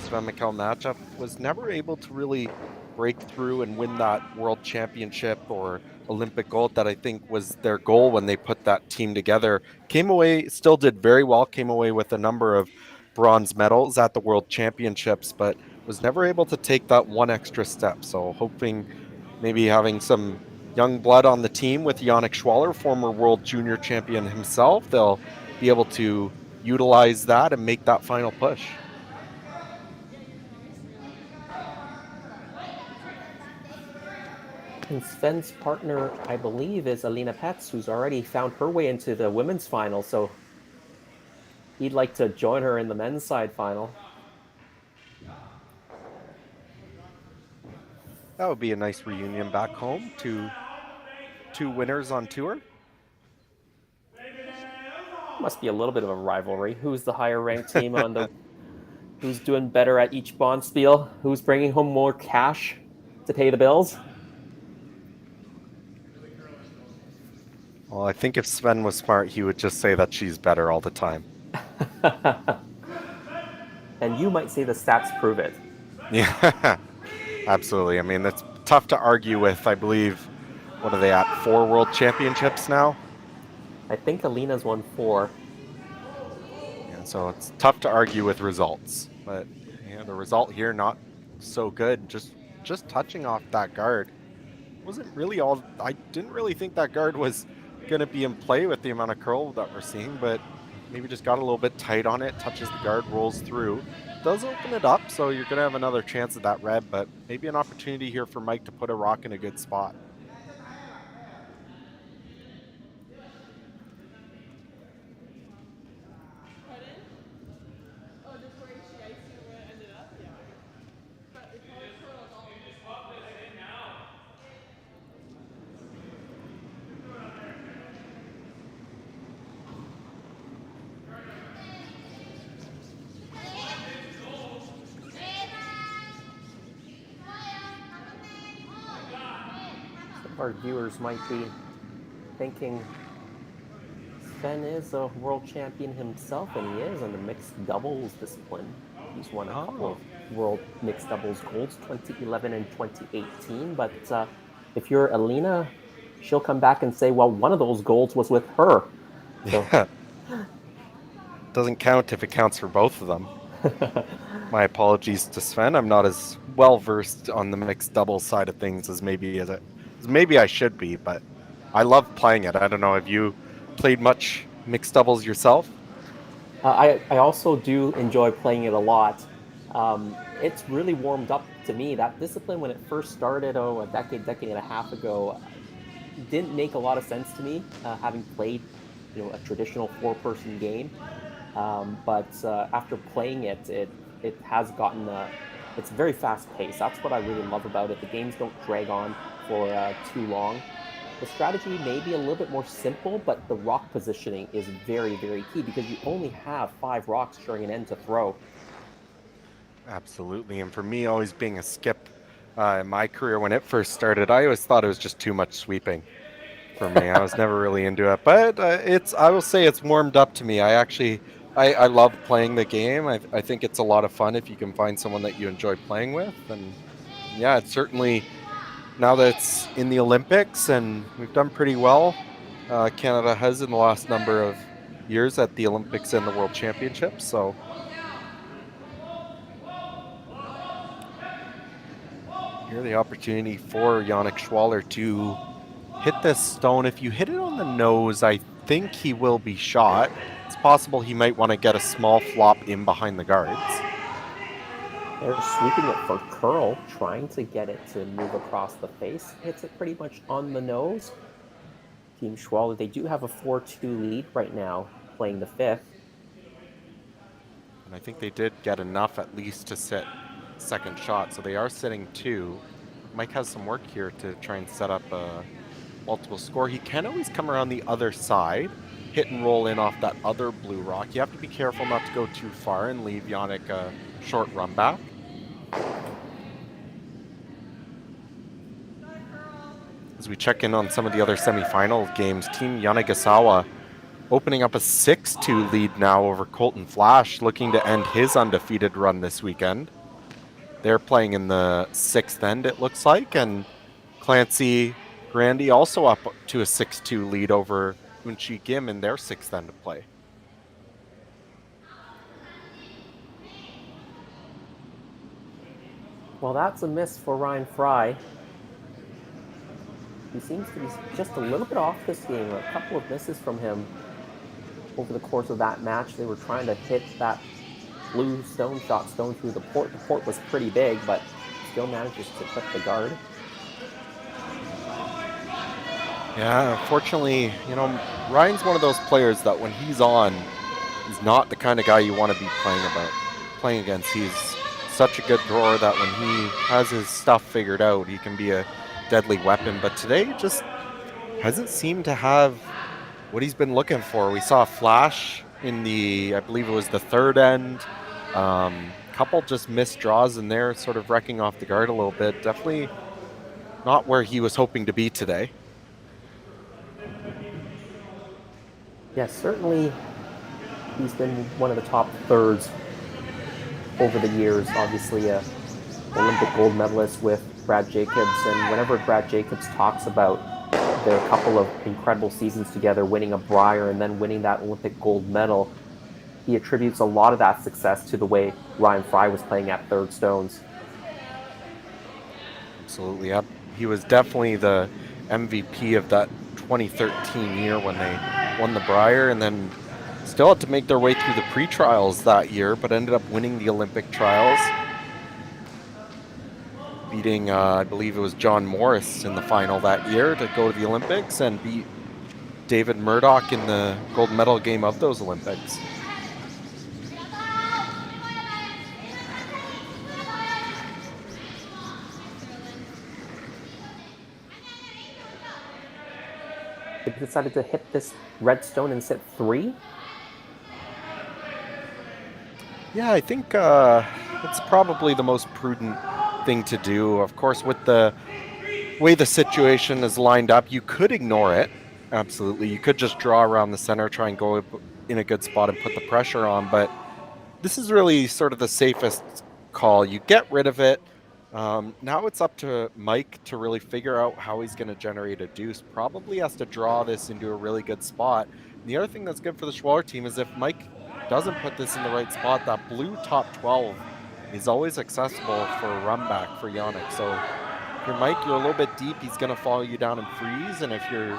Sven Mikkel matchup was never able to really break through and win that world championship or Olympic gold that I think was their goal when they put that team together. Came away, still did very well, came away with a number of bronze medals at the world championships, but was never able to take that one extra step. So hoping maybe having some young blood on the team with Yannick Schwaller, former world junior champion himself, they'll be able to utilize that and make that final push.
And Sven's partner, I believe, is Alina Petz, who's already found her way into the women's final. So he'd like to join her in the men's side final.
That would be a nice reunion back home. Two winners on tour.
Must be a little bit of a rivalry. Who's the higher ranked team on the... Who's doing better at each Bonspiel? Who's bringing home more cash to pay the bills?
Well, I think if Sven was smart, he would just say that she's better all the time.
And you might say the stats prove it.
Yeah, absolutely. I mean, that's tough to argue with. I believe, what are they at, 4 world championships now?
I think Alina's won 4.
Yeah, so it's tough to argue with results. But the result here, not so good. Just touching off that guard. Wasn't really all... I didn't really think that guard was going to be in play with the amount of curl that we're seeing, but maybe just got a little bit tight on it, touches the guard, rolls through. Does open it up, so you're going to have another chance at that red, but maybe an opportunity here for Mike to put a rock in a good spot.
Our viewers might be thinking Sven is a world champion himself, and he is in the mixed doubles discipline. He's won a couple of world mixed doubles golds, 2011 and 2018. But if you're Alina, she'll come back and say, well, one of those golds was with her. So.
Yeah. Doesn't count if it counts for both of them. My apologies to Sven. I'm not as well versed on the mixed doubles side of things as maybe I should be, but I love playing it. I don't know, have you played much mixed doubles yourself?
I also do enjoy playing it a lot. It's really warmed up to me. That discipline, when it first started, a decade and a half ago, didn't make a lot of sense to me, having played, a traditional four-person game. But after playing it, it has gotten it's very fast-paced. That's what I really love about it. The games don't drag on for too long. The strategy may be a little bit more simple, but the rock positioning is very, very key because you only have 5 rocks during an end to throw.
Absolutely. And for me, always being a skip in my career, when it first started, I always thought it was just too much sweeping for me. I was never really into it, but I will say it's warmed up to me. I love playing the game. I think it's a lot of fun if you can find someone that you enjoy playing with. And yeah, it's certainly, now that it's in the Olympics and we've done pretty well, Canada has in the last number of years at the Olympics and the World Championships. So here the opportunity for Yannick Schwaller to hit this stone. If you hit it on the nose, I think he will be shot. It's possible he might want to get a small flop in behind the guards.
They're sweeping it for curl, trying to get it to move across the face. Hits it pretty much on the nose. Team Schwaller, they do have a 4-2 lead right now, playing the 5th.
And I think they did get enough at least to sit second shot, so they are sitting 2. Mike has some work here to try and set up a multiple score. He can always come around the other side, hit and roll in off that other blue rock. You have to be careful not to go too far and leave Yannick a short run back. As we check in on some of the other semifinal games, Team Yanagisawa opening up a 6-2 lead now over Colton Flash, looking to end his undefeated run this weekend. They're playing in the 6th end, it looks like, and Clancy Grandy also up to a 6-2 lead over Unchi Kim in their 6th end of play.
Well, that's a miss for Ryan Fry. He seems to be just a little bit off this game. A couple of misses from him over the course of that match. They were trying to hit that blue stone through the port. The port was pretty big, but still manages to clip the guard.
Yeah, unfortunately, Ryan's one of those players that when he's on, he's not the kind of guy you want to be playing against. He's such a good drawer that when he has his stuff figured out, he can be a deadly weapon. But today just hasn't seemed to have what he's been looking for. We saw a flash in I believe it was the 3rd end. Couple just missed draws in there, sort of wrecking off the guard a little bit. Definitely not where he was hoping to be today.
Yes, certainly he's been one of the top thirds over the years. Obviously a Olympic gold medalist with Brad Jacobs, and whenever Brad Jacobs talks about their couple of incredible seasons together, winning a Brier and then winning that Olympic gold medal, he attributes a lot of that success to the way Ryan Fry was playing at third stones.
Absolutely. Yep. He was definitely the MVP of that 2013 year when they won the Brier, and then still had to make their way through the pre-trials that year, but ended up winning the Olympic trials, beating, I believe it was John Morris in the final that year to go to the Olympics, and beat David Murdoch in the gold medal game of those Olympics.
They decided to hit this red stone and sit 3.
Yeah, I think it's probably the most prudent thing to do. Of course, with the way the situation is lined up, you could ignore it. Absolutely. You could just draw around the center, try and go in a good spot and put the pressure on. But this is really sort of the safest call. You get rid of it. Now it's up to Mike to really figure out how he's going to generate a deuce. Probably has to draw this into a really good spot. And the other thing that's good for the Schwaller team is if Mike doesn't put this in the right spot, that blue top 12 is always accessible for a run back for Yannick. So if you're Mike, you're a little bit deep, he's going to follow you down and freeze. And if you're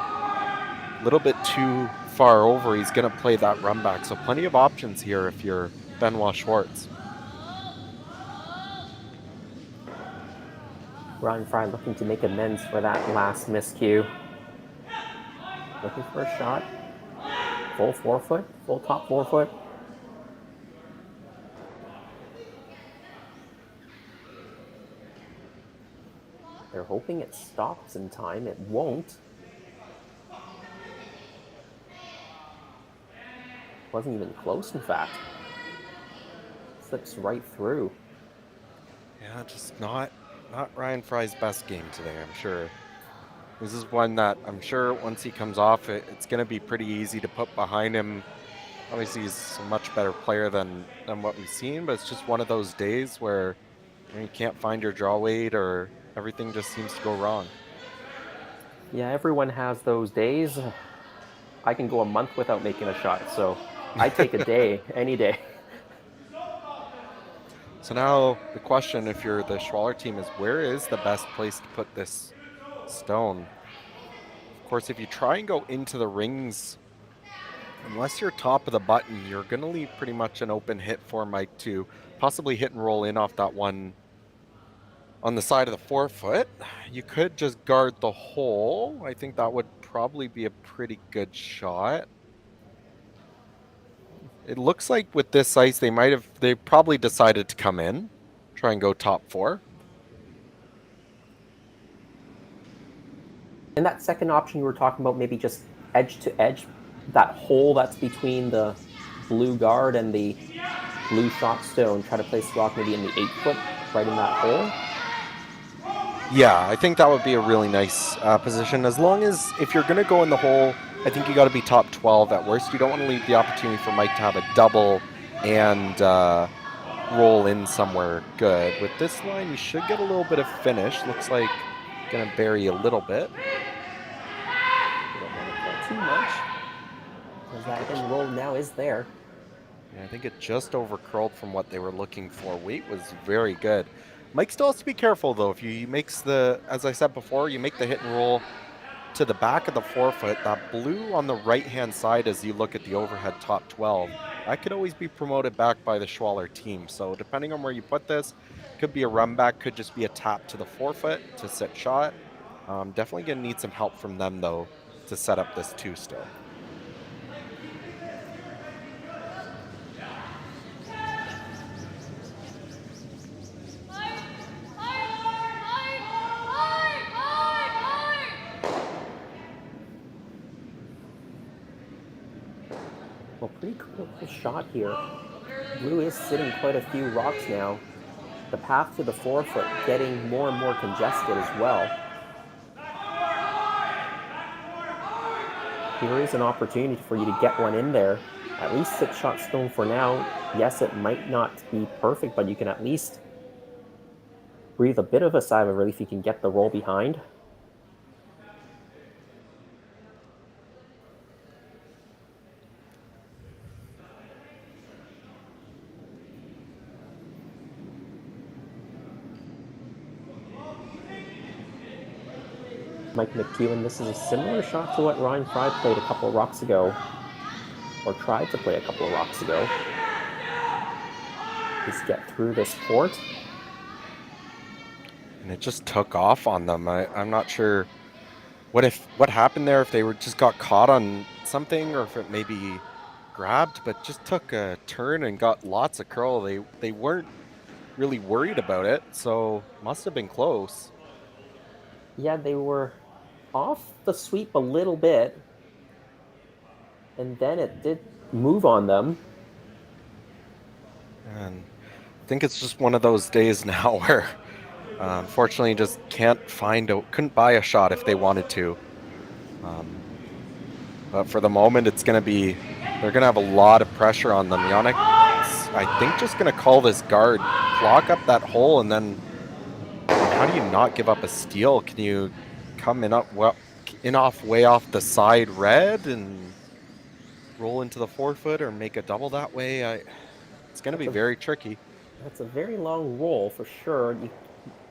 a little bit too far over, he's going to play that run back. So plenty of options here if you're Benoit Schwartz.
Ryan Fry looking to make amends for that last miscue. Looking for a shot. Full forefoot, full top forefoot. They're hoping it stops in time. It won't. Wasn't even close, in fact. Slips right through.
Yeah, just not Ryan Fry's best game today, I'm sure. This is one that I'm sure once he comes off, it's going to be pretty easy to put behind him. Obviously, he's a much better player than what we've seen, but it's just one of those days where you can't find your draw weight or everything just seems to go wrong.
Yeah, everyone has those days. I can go a month without making a shot, so I take a day, any day.
So now the question, if you're the Schwaller team, is where is the best place to put this stone? Of course, if you try and go into the rings, unless you're top of the button, you're going to leave pretty much an open hit for Mike to possibly hit and roll in off that one on the side of the forefoot. You could just guard the hole. I think that would probably be a pretty good shot. It looks like with this ice, they probably decided to come in, try and go top 4.
And that second option you were talking about, maybe just edge to edge, that hole that's between the blue guard and the blue shot stone, try to place the rock maybe in the 8-foot, right in that hole.
Yeah, I think that would be a really nice position. As long as, if you're going to go in the hole, I think you got to be top 12 at worst. You don't want to leave the opportunity for Mike to have a double and roll in somewhere good. With this line, you should get a little bit of finish. Looks like going to bury a little bit.
You don't want to pull too much, because that end roll now is there.
Yeah, I think it just over curled from what they were looking for. Weight was very good. Mike still has to be careful, though. If he makes the, as I said before, you make the hit and roll to the back of the forefoot, that blue on the right-hand side as you look at the overhead top 12, that could always be promoted back by the Schwaller team. So depending on where you put this, could be a run back, could just be a tap to the forefoot to set shot. Definitely going to need some help from them, though, to set up this 2 still.
Well, pretty critical shot here. Blue is sitting quite a few rocks now. The path to the forefoot getting more and more congested as well. Here is an opportunity for you to get one in there. At least 6-shot stone for now. Yes, it might not be perfect, but you can at least breathe a bit of a sigh of relief if you can get the roll behind. Mike McEwen, this is a similar shot to what Ryan Fry played a couple of rocks ago, or tried to play a couple of rocks ago. Just get through this port.
And it just took off on them. I'm not sure what happened there, if they just got caught on something or if it maybe grabbed, but just took a turn and got lots of curl. They weren't really worried about it, so must have been close.
Yeah, they were off the sweep a little bit, and then it did move on them.
And I think it's just one of those days now where unfortunately just couldn't buy a shot if they wanted to. But for the moment, they're going to have a lot of pressure on them. Yannick, I think, just going to call this guard, block up that hole, and then how do you not give up a steal? Can you come way off the side red and roll into the forefoot or make a double that way? It's going to be very tricky.
That's a very long roll for sure. You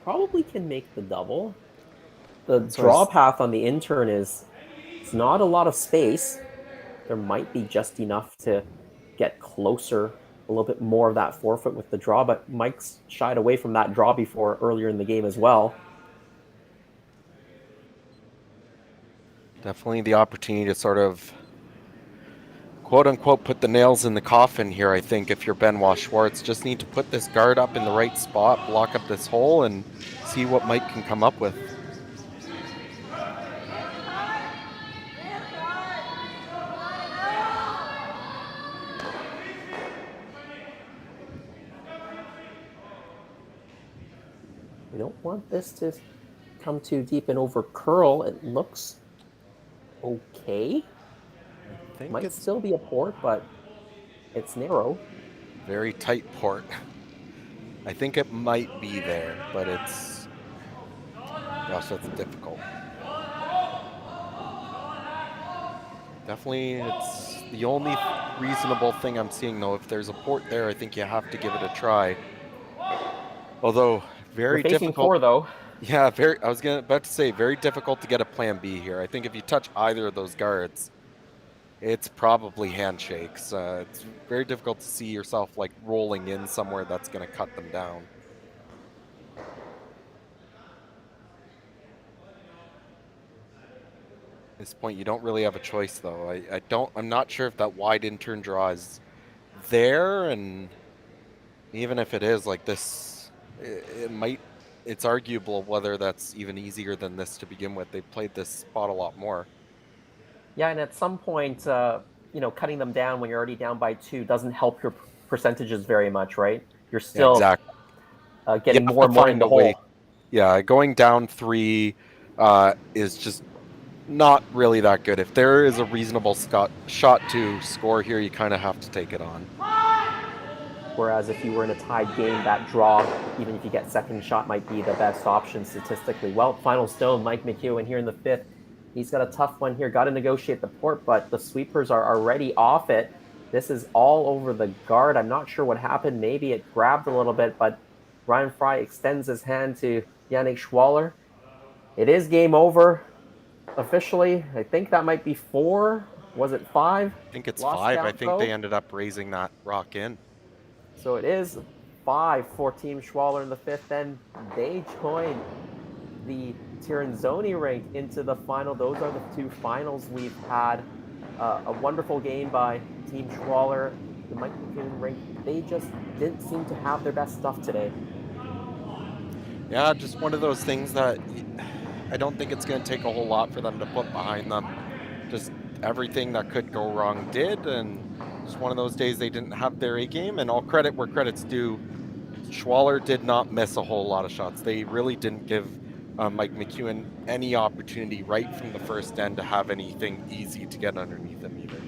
probably can make the double. The draw path on the intern is It's not a lot of space. There might be just enough to get closer, a little bit more of that forefoot with the draw, but Mike's shied away from that draw before earlier in the game as well.
Definitely the opportunity to sort of quote unquote put the nails in the coffin here, I think, if you're Benoit Schwartz. Just need to put this guard up in the right spot, block up this hole, and see what Mike can come up with.
We don't want this to come too deep and over curl. It looks okay.
I think
Might
it's
still be a port, but it's narrow.
very tight port. I think it might be there, but it's... Gosh, that's difficult. Definitely, it's the only reasonable thing I'm seeing, though. If there's a port there, I think you have to give it a try. Although, very
We're facing
difficult.
4, though.
Yeah, I was about to say, very difficult to get a plan B here. I think if you touch either of those guards, it's probably handshakes. It's very difficult to see yourself like rolling in somewhere that's going to cut them down. At this point, you don't really have a choice, though. I'm not sure if that wide in-turn draw is there, and even if it is, like this, it's arguable whether that's even easier than this to begin with. They've played this spot a lot more.
Yeah, and at some point, cutting them down when you're already down by 2 doesn't help your percentages very much, right? You're still getting more and more in the hole.
Yeah, going down 3 is just not really that good. If there is a reasonable shot to score here, you kind of have to take it on.
Whereas if you were in a tied game, that draw, even if you get second shot, might be the best option statistically. Well, final stone, Mike McEwen here in the 5th. He's got a tough one here. Got to negotiate the port, but the sweepers are already off it. This is all over the guard. I'm not sure what happened. Maybe it grabbed a little bit, but Ryan Fry extends his hand to Yannick Schwaller. It is game over officially. I think that might be 4. Was it 5?
I think it's 5. I think they ended up raising that rock in.
So it is 5 for Team Schwaller in the 5th. Then they join the Tirinzoni rink into the final. Those are the 2 finals we've had. A wonderful game by Team Schwaller. The Mike McEwen rink, they just didn't seem to have their best stuff today.
Yeah, just one of those things that I don't think it's going to take a whole lot for them to put behind them. Just everything that could go wrong did, and just one of those days they didn't have their A game, and all credit where credit's due. Schwaller did not miss a whole lot of shots. They really didn't give Mike McEwen any opportunity right from the first end to have anything easy to get underneath him either.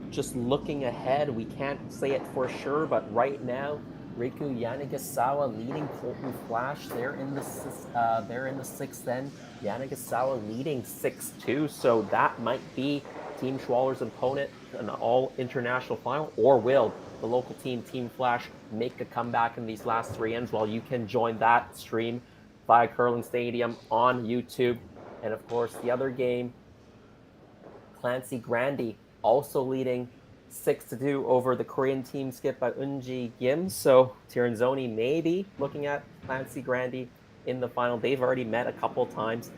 Just looking ahead, we can't say it for sure, but right now, Riku Yanagisawa leading Colton Flash. They're in the 6th end. Yanagisawa leading 6-2, so that might be Team Schwaller's opponent in an all-international final, or will the local team, Team Flash, make a comeback in these last 3 ends? Well, you can join that stream via Curling Stadium on YouTube. And of course, the other game, Clancy Grandy also leading 6-2 over the Korean team skipped by Eunji Kim. So Tirinzoni may be looking at Clancy Grandy in the final. They've already met a couple times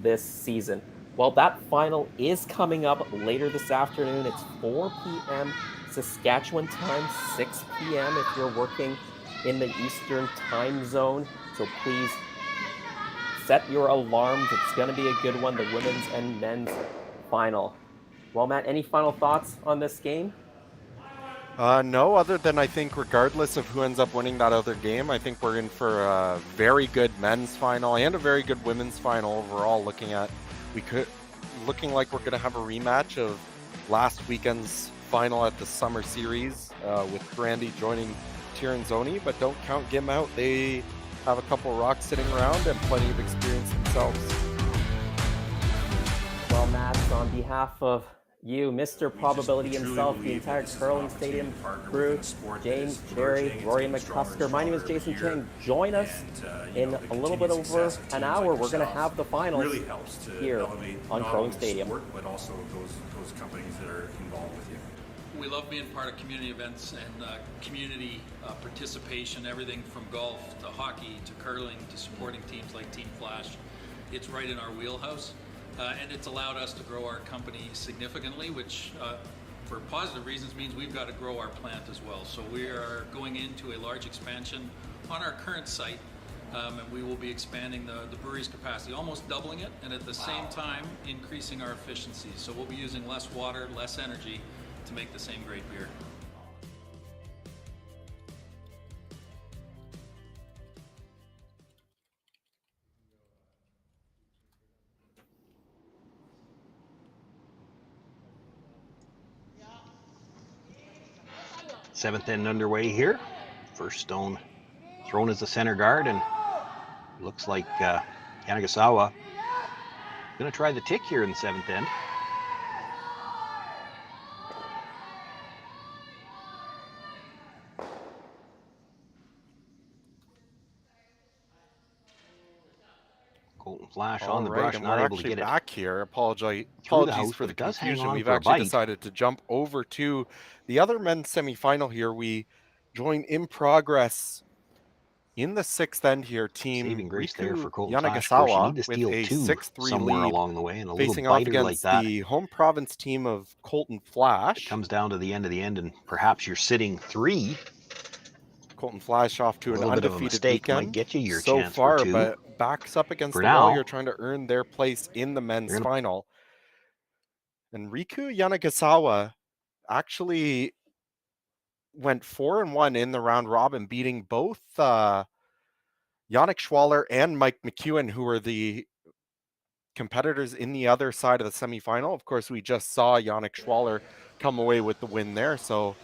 this season. Well, that final is coming up later this afternoon. It's 4 p.m. Saskatchewan time, 6 p.m. if you're working in the Eastern time zone. So please set your alarms. It's going to be a good one, the women's and men's final. Well, Matt, any final thoughts on this game?
No, other than I think regardless of who ends up winning that other game, I think we're in for a very good men's final and a very good women's final overall. Looking like we're going to have a rematch of last weekend's final at the Summer Series with Grandy joining Tirinzoni, but don't count Gim out. They have a couple rocks sitting around and plenty of experience themselves.
Well, Matt, on behalf of you, Mr. Probability himself, the entire curling stadium crew, James, Jerry, Rory McCusker. My name is Jason Chang. Join us in a little bit over an hour. We're going to have the finals here on Curling Stadium.
But also those companies that are involved with you.
We love being part of community events and community participation, everything from golf to hockey to curling to supporting teams like Team Flash. It's right in our wheelhouse. And it's allowed us to grow our company significantly, which for positive reasons means we've got to grow our plant as well. So we are going into a large expansion on our current site, and we will be expanding the brewery's capacity, almost doubling it, and at the same time increasing our efficiency. So we'll be using less water, less energy to make the same great beer.
Seventh end underway here. First stone thrown as the center guard, and looks like Yanagasawa going to try the tick here in the seventh end. Colton Flash on the brush, not able to get it
back here. Apologies for the confusion. We've actually decided to jump over to the other men's semifinal here. We join in progress in the sixth end here. Team
saving grace there for Colton
Yanagasawa
with
a 6-3
somewhere
lead,
along the way, and a
facing
little
off
biter
against
like that.
the home province team of Colton Flash.
It comes down to the end of the end, and perhaps you're sitting 3.
Colton Flash off to an undefeated weekend
might get you your
so
chance
far,
for 2.
but backs up against
For
the
now,
wall here, trying to earn their place in the men's final. And Riku Yanagasawa actually went 4-1 in the round robin, beating both Yannick Schwaller and Mike McEwen, who were the competitors in the other side of the semifinal. Of course, we just saw Yannick Schwaller come away with the win there, so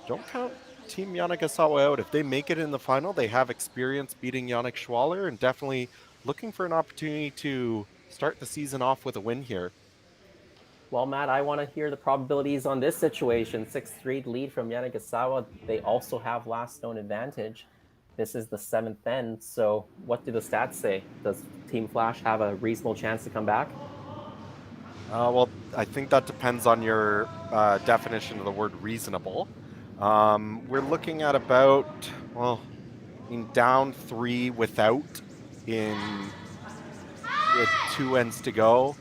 don't count Team Yanagasawa out. If they make it in the final, they have experience beating Yannick Schwaller and definitely looking for an opportunity to start the season off with a win here.
Well, Matt, I want to hear the probabilities on this situation. 6-3 lead from Yanagasawa. They also have last stone advantage. This is the seventh end, so what do the stats say? Does Team Flash have a reasonable chance to come back?
Well, I think that depends on your definition of the word reasonable. We're looking at about, well, I mean, down 3 with 2 ends to go.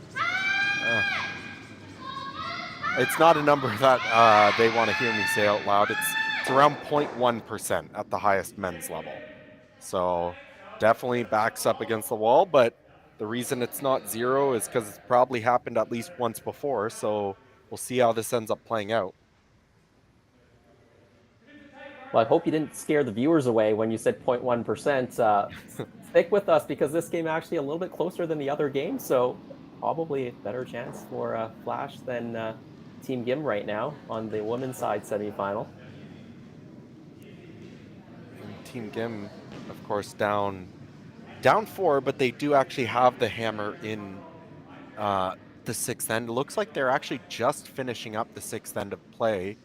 It's not a number that they want to hear me say out loud. It's around 0.1% at the highest men's level. So definitely backs up against the wall, but the reason it's not 0 is because it's probably happened at least once before. So we'll see how this ends up playing out.
Well, I hope you didn't scare the viewers away when you said 0.1%. Stick with us because this game actually a little bit closer than the other game, so probably a better chance for Flash than Team Gim right now on the women's side semifinal.
And Team Gim, of course, down 4, but they do actually have the hammer in the sixth end. It looks like they're actually just finishing up the sixth end of play.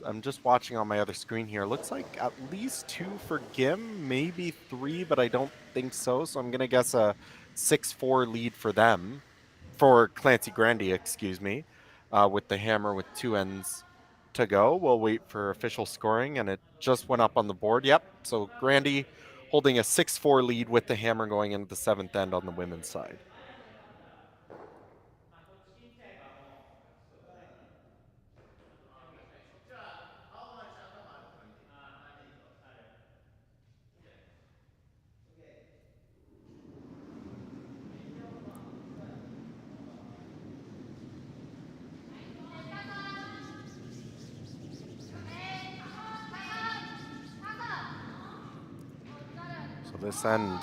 I'm just watching on my other screen here. Looks like at least 2 for Gim, maybe 3, but I don't think so. So I'm going to guess a 6-4 lead for them, for Clancy Grandy, excuse me, with the hammer with 2 ends to go. We'll wait for official scoring, and it just went up on the board. Yep, so Grandy holding a 6-4 lead with the hammer going into the 7th end on the women's side. This end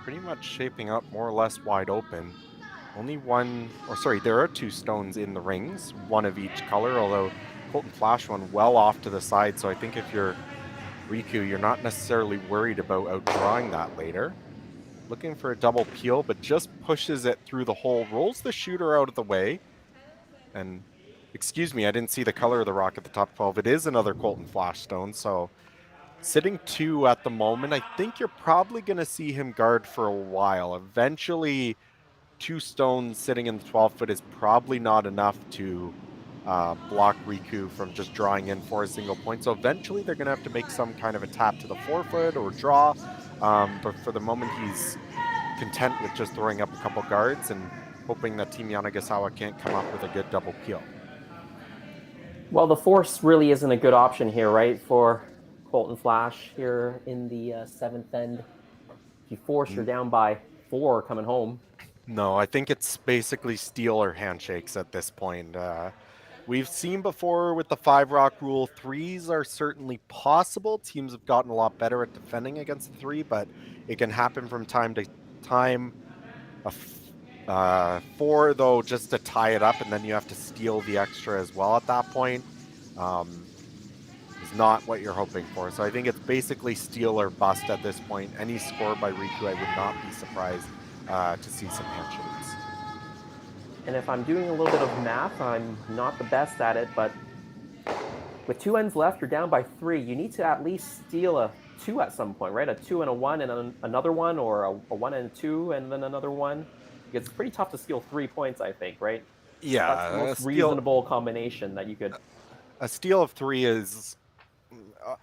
pretty much shaping up more or less wide open. Only there are 2 stones in the rings, 1 of each color, although Colton Flash one well off to the side, so I think if you're Riku, you're not necessarily worried about outdrawing that later. Looking for a double peel, but just pushes it through the hole, rolls the shooter out of the way, And excuse me, I didn't see the color of the rock at the top 12. It is another Colton Flash stone, so sitting 2 at the moment, I think you're probably going to see him guard for a while. Eventually, 2 stones sitting in the 12-foot is probably not enough to block Riku from just drawing in for a single point. So eventually they're going to have to make some kind of a tap to the 4-foot or draw. But for the moment, he's content with just throwing up a couple guards and hoping that Team Yanagasawa can't come up with a good double peel.
Well, the force really isn't a good option here, right, for Colton Flash here in the 7th end. If you force, you're down by 4 coming home.
No, I think it's basically steal or handshakes at this point. We've seen before with the 5-rock rule, 3s are certainly possible. Teams have gotten a lot better at defending against the 3, but it can happen from time to time. 4, though, just to tie it up, and then you have to steal the extra as well at that point, is not what you're hoping for. So I think it's basically steal or bust at this point. Any score by Riku, I would not be surprised to see some handshakes.
And if I'm doing a little bit of math, I'm not the best at it, but with 2 ends left, you're down by 3. You need to at least steal a 2 at some point, right? A 2 and a 1 and another 1, or a 1 and 2 and then another 1. It's pretty tough to steal 3 points, I think, right?
Yeah.
That's the most reasonable combination that you could...
A steal of 3 is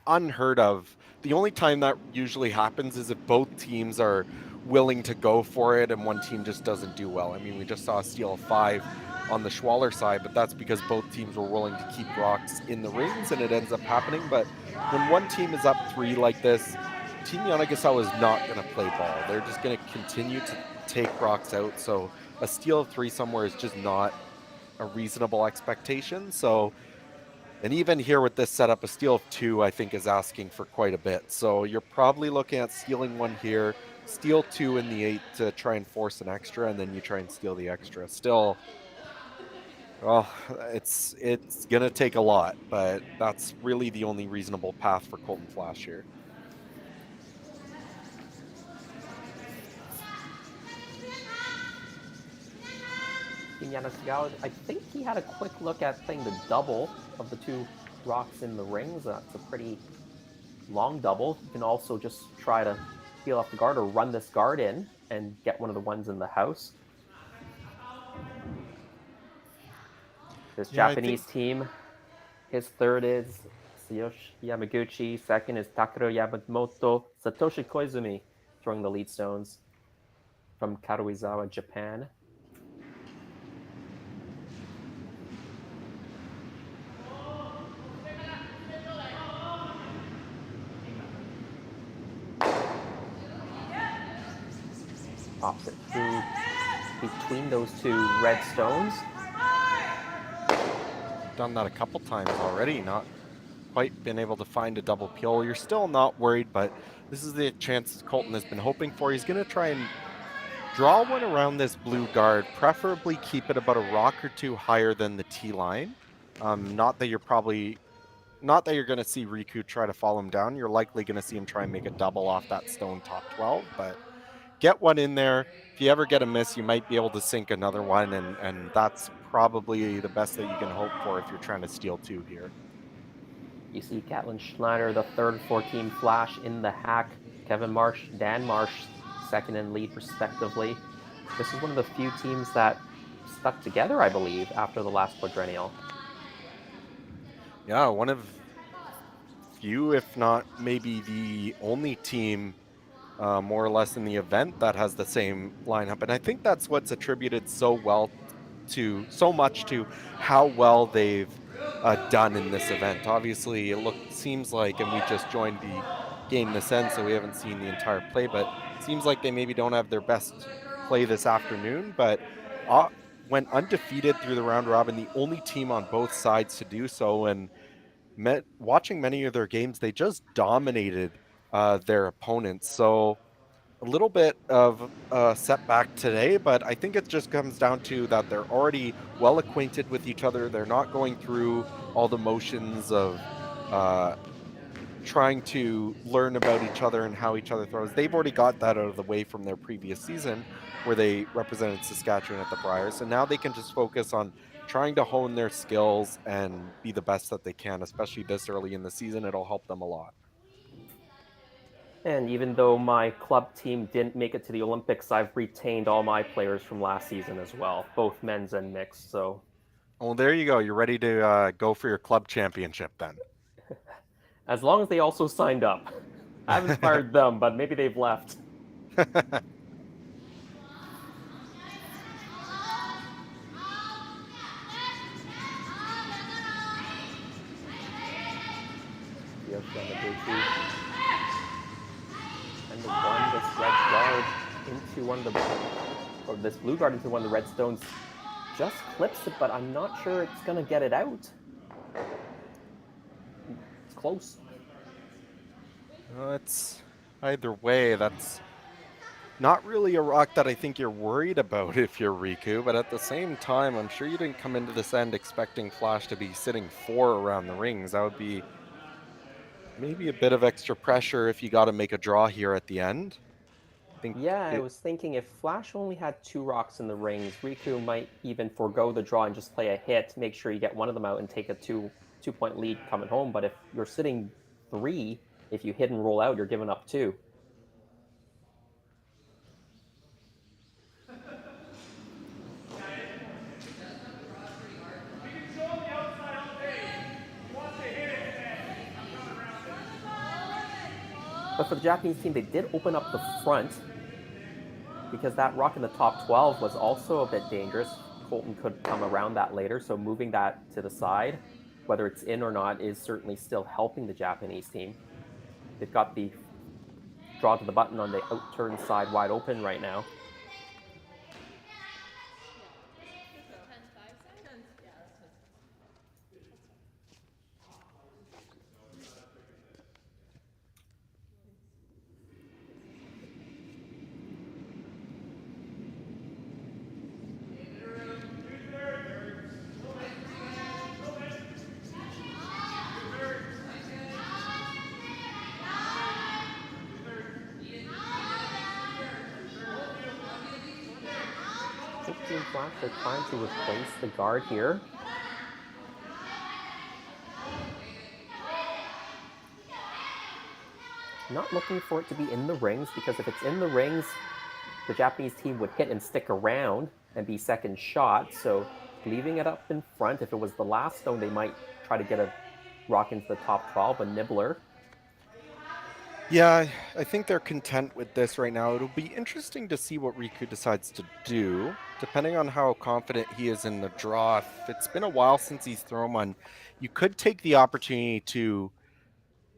unheard of. The only time that usually happens is if both teams are willing to go for it and one team just doesn't do well. I mean, we just saw a steal of 5 on the Schwaller side, but that's because both teams were willing to keep rocks in the rings and it ends up happening. But when one team is up 3 like this, Team Yanagasawa is not going to play ball. They're just going to continue to take rocks out. So a steal of 3 somewhere is just not a reasonable expectation. So, and even here with this setup, a steal of 2, I think, is asking for quite a bit. So you're probably looking at stealing 1 here, steal 2 in the 8 to try and force an extra, and then you try and steal the extra. Still, well, it's going to take a lot, but that's really the only reasonable path for Colton Flash here.
Yanagasawa, I think he had a quick look at playing the double of the 2 rocks in the rings. That's a pretty long double. You can also just try to peel off the guard or run this guard in and get one of the ones in the house. This Japanese team, his 3rd is Tsuyoshi Yamaguchi, 2nd is Takaro Yamamoto, Satoshi Koizumi throwing the lead stones from Karuizawa, Japan. Pops it through between those 2 red stones.
Done that a couple times already, not quite been able to find a double peel. You're still not worried, but this is the chance Colton has been hoping for. He's going to try and draw one around this blue guard, preferably keep it about a rock or 2 higher than the T line. Not that you're going to see Riku try to fall him down. You're likely going to see him try and make a double off that stone top 12, but get one in there. If you ever get a miss, you might be able to sink another one, and that's probably the best that you can hope for if you're trying to steal 2 here.
You see Catlin Schneider, the 3rd for Team Flash in the hack. Kevin Marsh, Dan Marsh, 2nd and lead respectively. This is one of the few teams that stuck together, I believe, after the last quadrennial.
Yeah, one of few, if not maybe the only team more or less in the event that has the same lineup. And I think that's what's attributed so much to how well they've done in this event. Obviously, seems like, and we just joined the game this end, so we haven't seen the entire play, but it seems like they maybe don't have their best play this afternoon, but went undefeated through the round robin, the only team on both sides to do so. And watching many of their games, they just dominated their opponents. So a little bit of a setback today, but I think it just comes down to that they're already well acquainted with each other. They're not going through all the motions of trying to learn about each other and how each other throws. They've already got that out of the way from their previous season where they represented Saskatchewan at the Briars. So now they can just focus on trying to hone their skills and be the best that they can, especially this early in the season. It'll help them a lot.
And even though my club team didn't make it to the Olympics, I've retained all my players from last season as well, both men's and mixed. So,
well, there you go. You're ready to go for your club championship then.
as long as they also signed up. I haven't fired them, but maybe they've left. And the one, this red guard into one of the, or this blue guard into one of the red stones, just clips it, but I'm not sure it's going to get it out. It's close.
It's either way, that's not really a rock that I think you're worried about if you're Riku, but at the same time, I'm sure you didn't come into this end expecting Flash to be sitting 4 around the rings. That would be maybe a bit of extra pressure if you got to make a draw here at the end.
I was thinking if Flash only had 2 rocks in the rings, Riku might even forego the draw and just play a hit, make sure you get one of them out and take a two-point lead coming home. But if you're sitting 3, if you hit and roll out, you're giving up 2. But for the Japanese team, they did open up the front because that rock in the top 12 was also a bit dangerous. Colton could come around that later, so moving that to the side, whether it's in or not, is certainly still helping the Japanese team. They've got the draw to the button on the out-turn side wide open right now. Team Flash are trying to replace the guard here. Not looking for it to be in the rings, because if it's in the rings, the Japanese team would hit and stick around and be second shot. So leaving it up in front, if it was the last stone, they might try to get a rock into the top 12, a nibbler.
Yeah, I think they're content with this right now. It'll be interesting to see what Riku decides to do, depending on how confident he is in the draw. If it's been a while since he's thrown one, you could take the opportunity to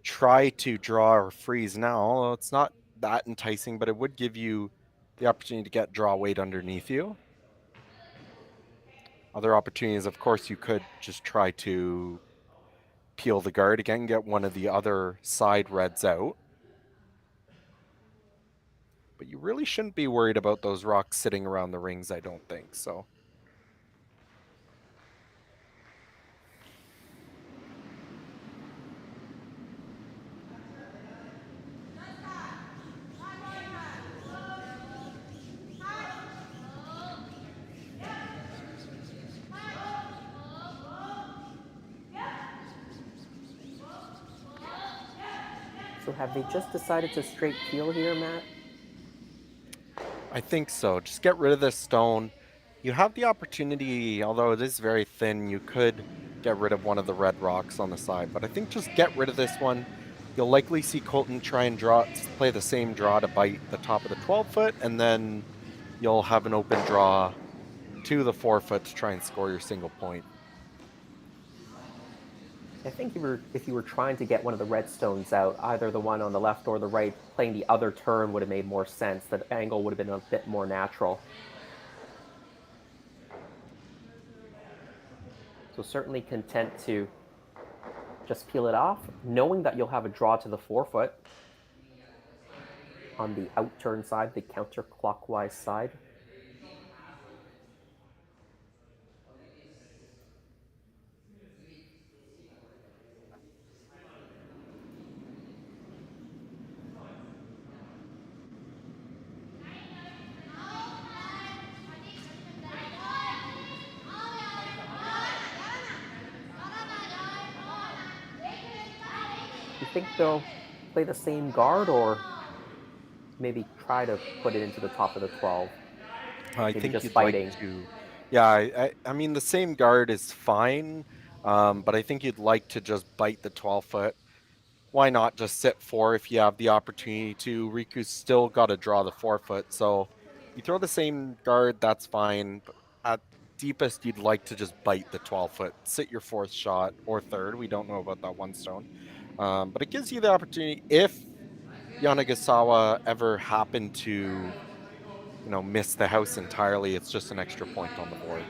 try to draw or freeze now. It's not that enticing, but it would give you the opportunity to get draw weight underneath you. Other opportunities, of course, you could just try to peel the guard again, get one of the other side reds out. But you really shouldn't be worried about those rocks sitting around the rings, I don't think, so.
So have they just decided to straight peel here, Matt?
I think so. Just get rid of this stone. You have the opportunity, although it is very thin, you could get rid of one of the red rocks on the side. But I think just get rid of this one. You'll likely see Colton try and play the same draw to bite the top of the 12-foot, and then you'll have an open draw to the 4-foot to try and score your single point.
I think if you were trying to get one of the red stones out, either the one on the left or the right, playing the other turn would have made more sense. The angle would have been a bit more natural. So certainly content to just peel it off, knowing that you'll have a draw to the 4-foot on the out-turn side, the counterclockwise side. think they'll play the same guard or maybe try to put it into the top of the 12?
I
Maybe
think
just
you'd like
fighting.
to, yeah, I mean, the same guard is fine, but I think you'd like to just bite the 12-foot. Why not just sit 4 if you have the opportunity to? Riku's still got to draw the 4-foot, so you throw the same guard, that's fine. But at deepest, you'd like to just bite the 12-foot, sit your 4th shot or 3rd. We don't know about that 1 stone. But it gives you the opportunity, if Yanagasawa ever happened to, miss the house entirely, it's just an extra point on the board.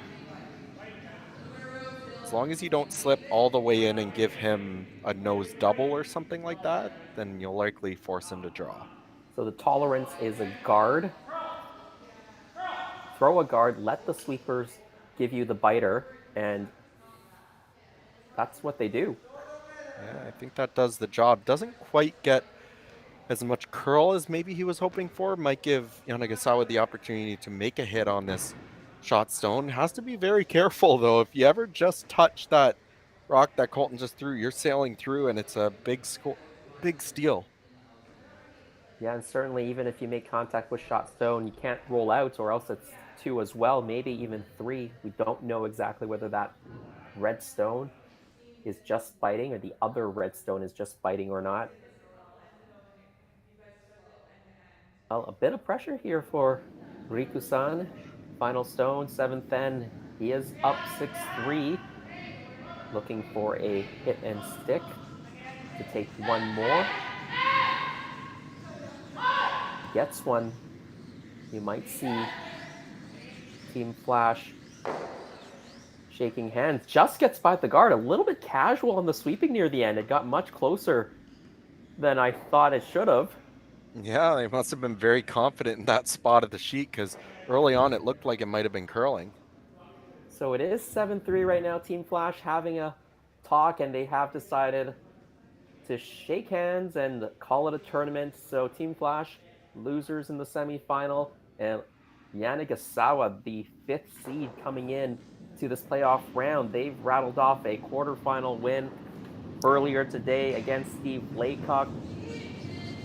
As long as you don't slip all the way in and give him a nose double or something like that, then you'll likely force him to draw.
So the tolerance is a guard. Throw a guard, let the sweepers give you the biter, and that's what they do.
Yeah, I think that does the job. Doesn't quite get as much curl as maybe he was hoping for. Might give Yanagasawa the opportunity to make a hit on this shot stone. Has to be very careful, though. If you ever just touch that rock that Colton just threw, you're sailing through, and it's a big steal.
Yeah, and certainly even if you make contact with shot stone, you can't roll out, or else it's 2 as well, maybe even 3. We don't know exactly whether that red stone is just biting or the other red stone is just biting or not. Well, a bit of pressure here for Riku-san. Final stone, 7th end. He is up 6-3. Looking for a hit and stick to take 1 more. Gets 1. You might see Team Flash shaking hands. Just gets by the guard. A little bit casual on the sweeping near the end. It got much closer than I thought it should have.
Yeah, they must have been very confident in that spot of the sheet, because early on it looked like it might have been curling.
So it is 7-3 right now. Team Flash having a talk, and they have decided to shake hands and call it a tournament. So Team Flash, losers in the semifinal, and Yanagasawa, the 5th seed coming in to this playoff round. They've rattled off a quarterfinal win earlier today against Steve Laycock,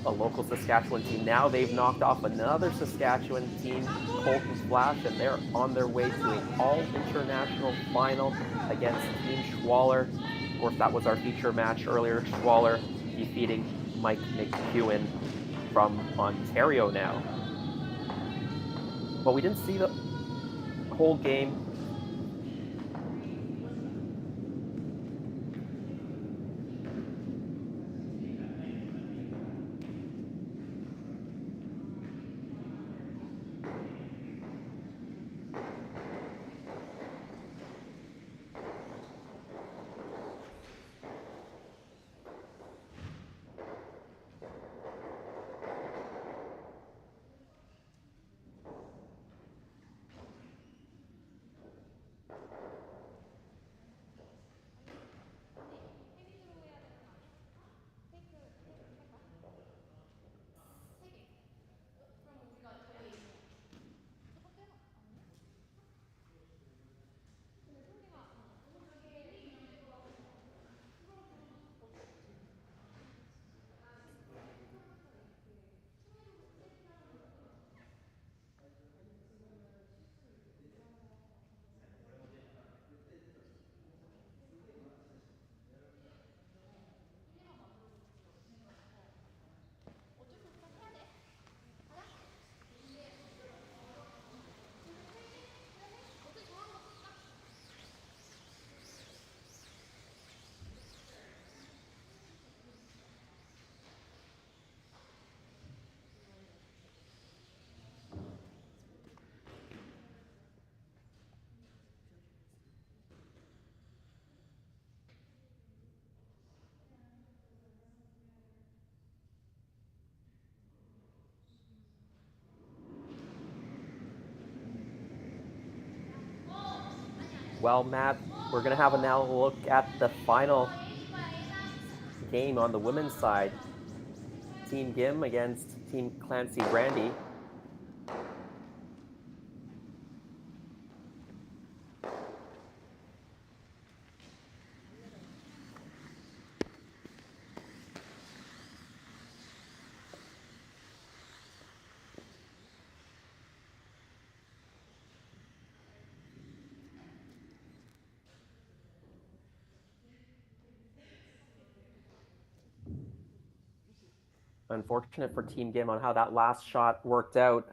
a local Saskatchewan team. Now they've knocked off another Saskatchewan team, Colton Flash, and they're on their way to an all-international final against Team Schwaller. Of course, that was our feature match earlier. Schwaller defeating Mike McEwen from Ontario now. But we didn't see the whole game. Well, Matt, we're going to have a now look at the final game on the women's side. Team Gim against Team Clancy Brandy. Unfortunate for Team Gim on how that last shot worked out.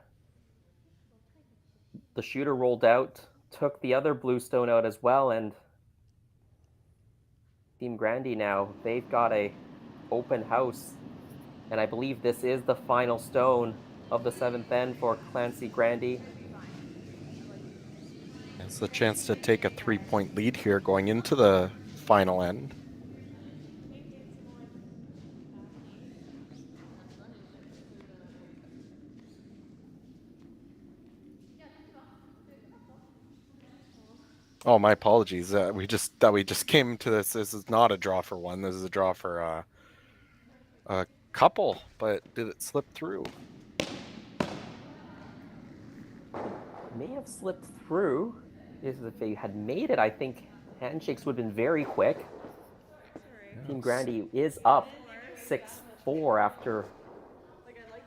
The shooter rolled out, took the other blue stone out as well, and Team Grandy now, they've got a open house. And I believe this is the final stone of the 7th end for Clancy Grandy.
It's the chance to take a 3-point lead here going into the final end. Oh, my apologies. We just came to this. This is not a draw for one. This is a draw for a couple. But did it slip through?
May have slipped through. If they had made it, I think handshakes would have been very quick. Yes. Team Grandy is up 6-4 after,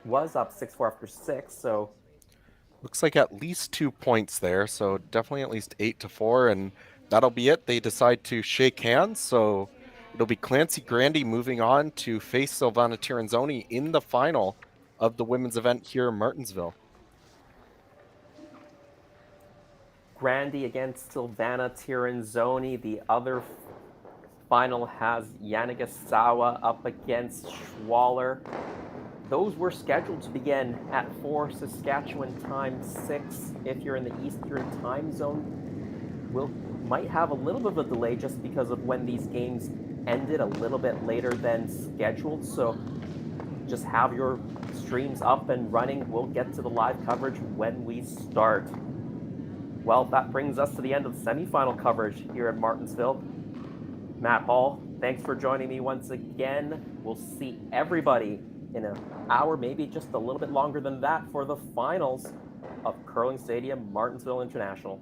was up 6-4 after 6, so.
Looks like at least 2 points there, so definitely at least 8-4, and that'll be it. They decide to shake hands, so it'll be Clancy Grandy moving on to face Silvana Tiranzoni in the final of the women's event here in Martensville.
Grandy against Silvana Tiranzoni. The other final has Yanagasawa up against Schwaller. Those were scheduled to begin at 4 Saskatchewan time, 6 if you're in the Eastern time zone. Might have a little bit of a delay just because of when these games ended a little bit later than scheduled. So just have your streams up and running. We'll get to the live coverage when we start. Well, that brings us to the end of semifinal coverage here at Martensville. Matt Hall, thanks for joining me once again. We'll see everybody in an hour, maybe just a little bit longer than that, for the finals of Curling Stadium Martensville International.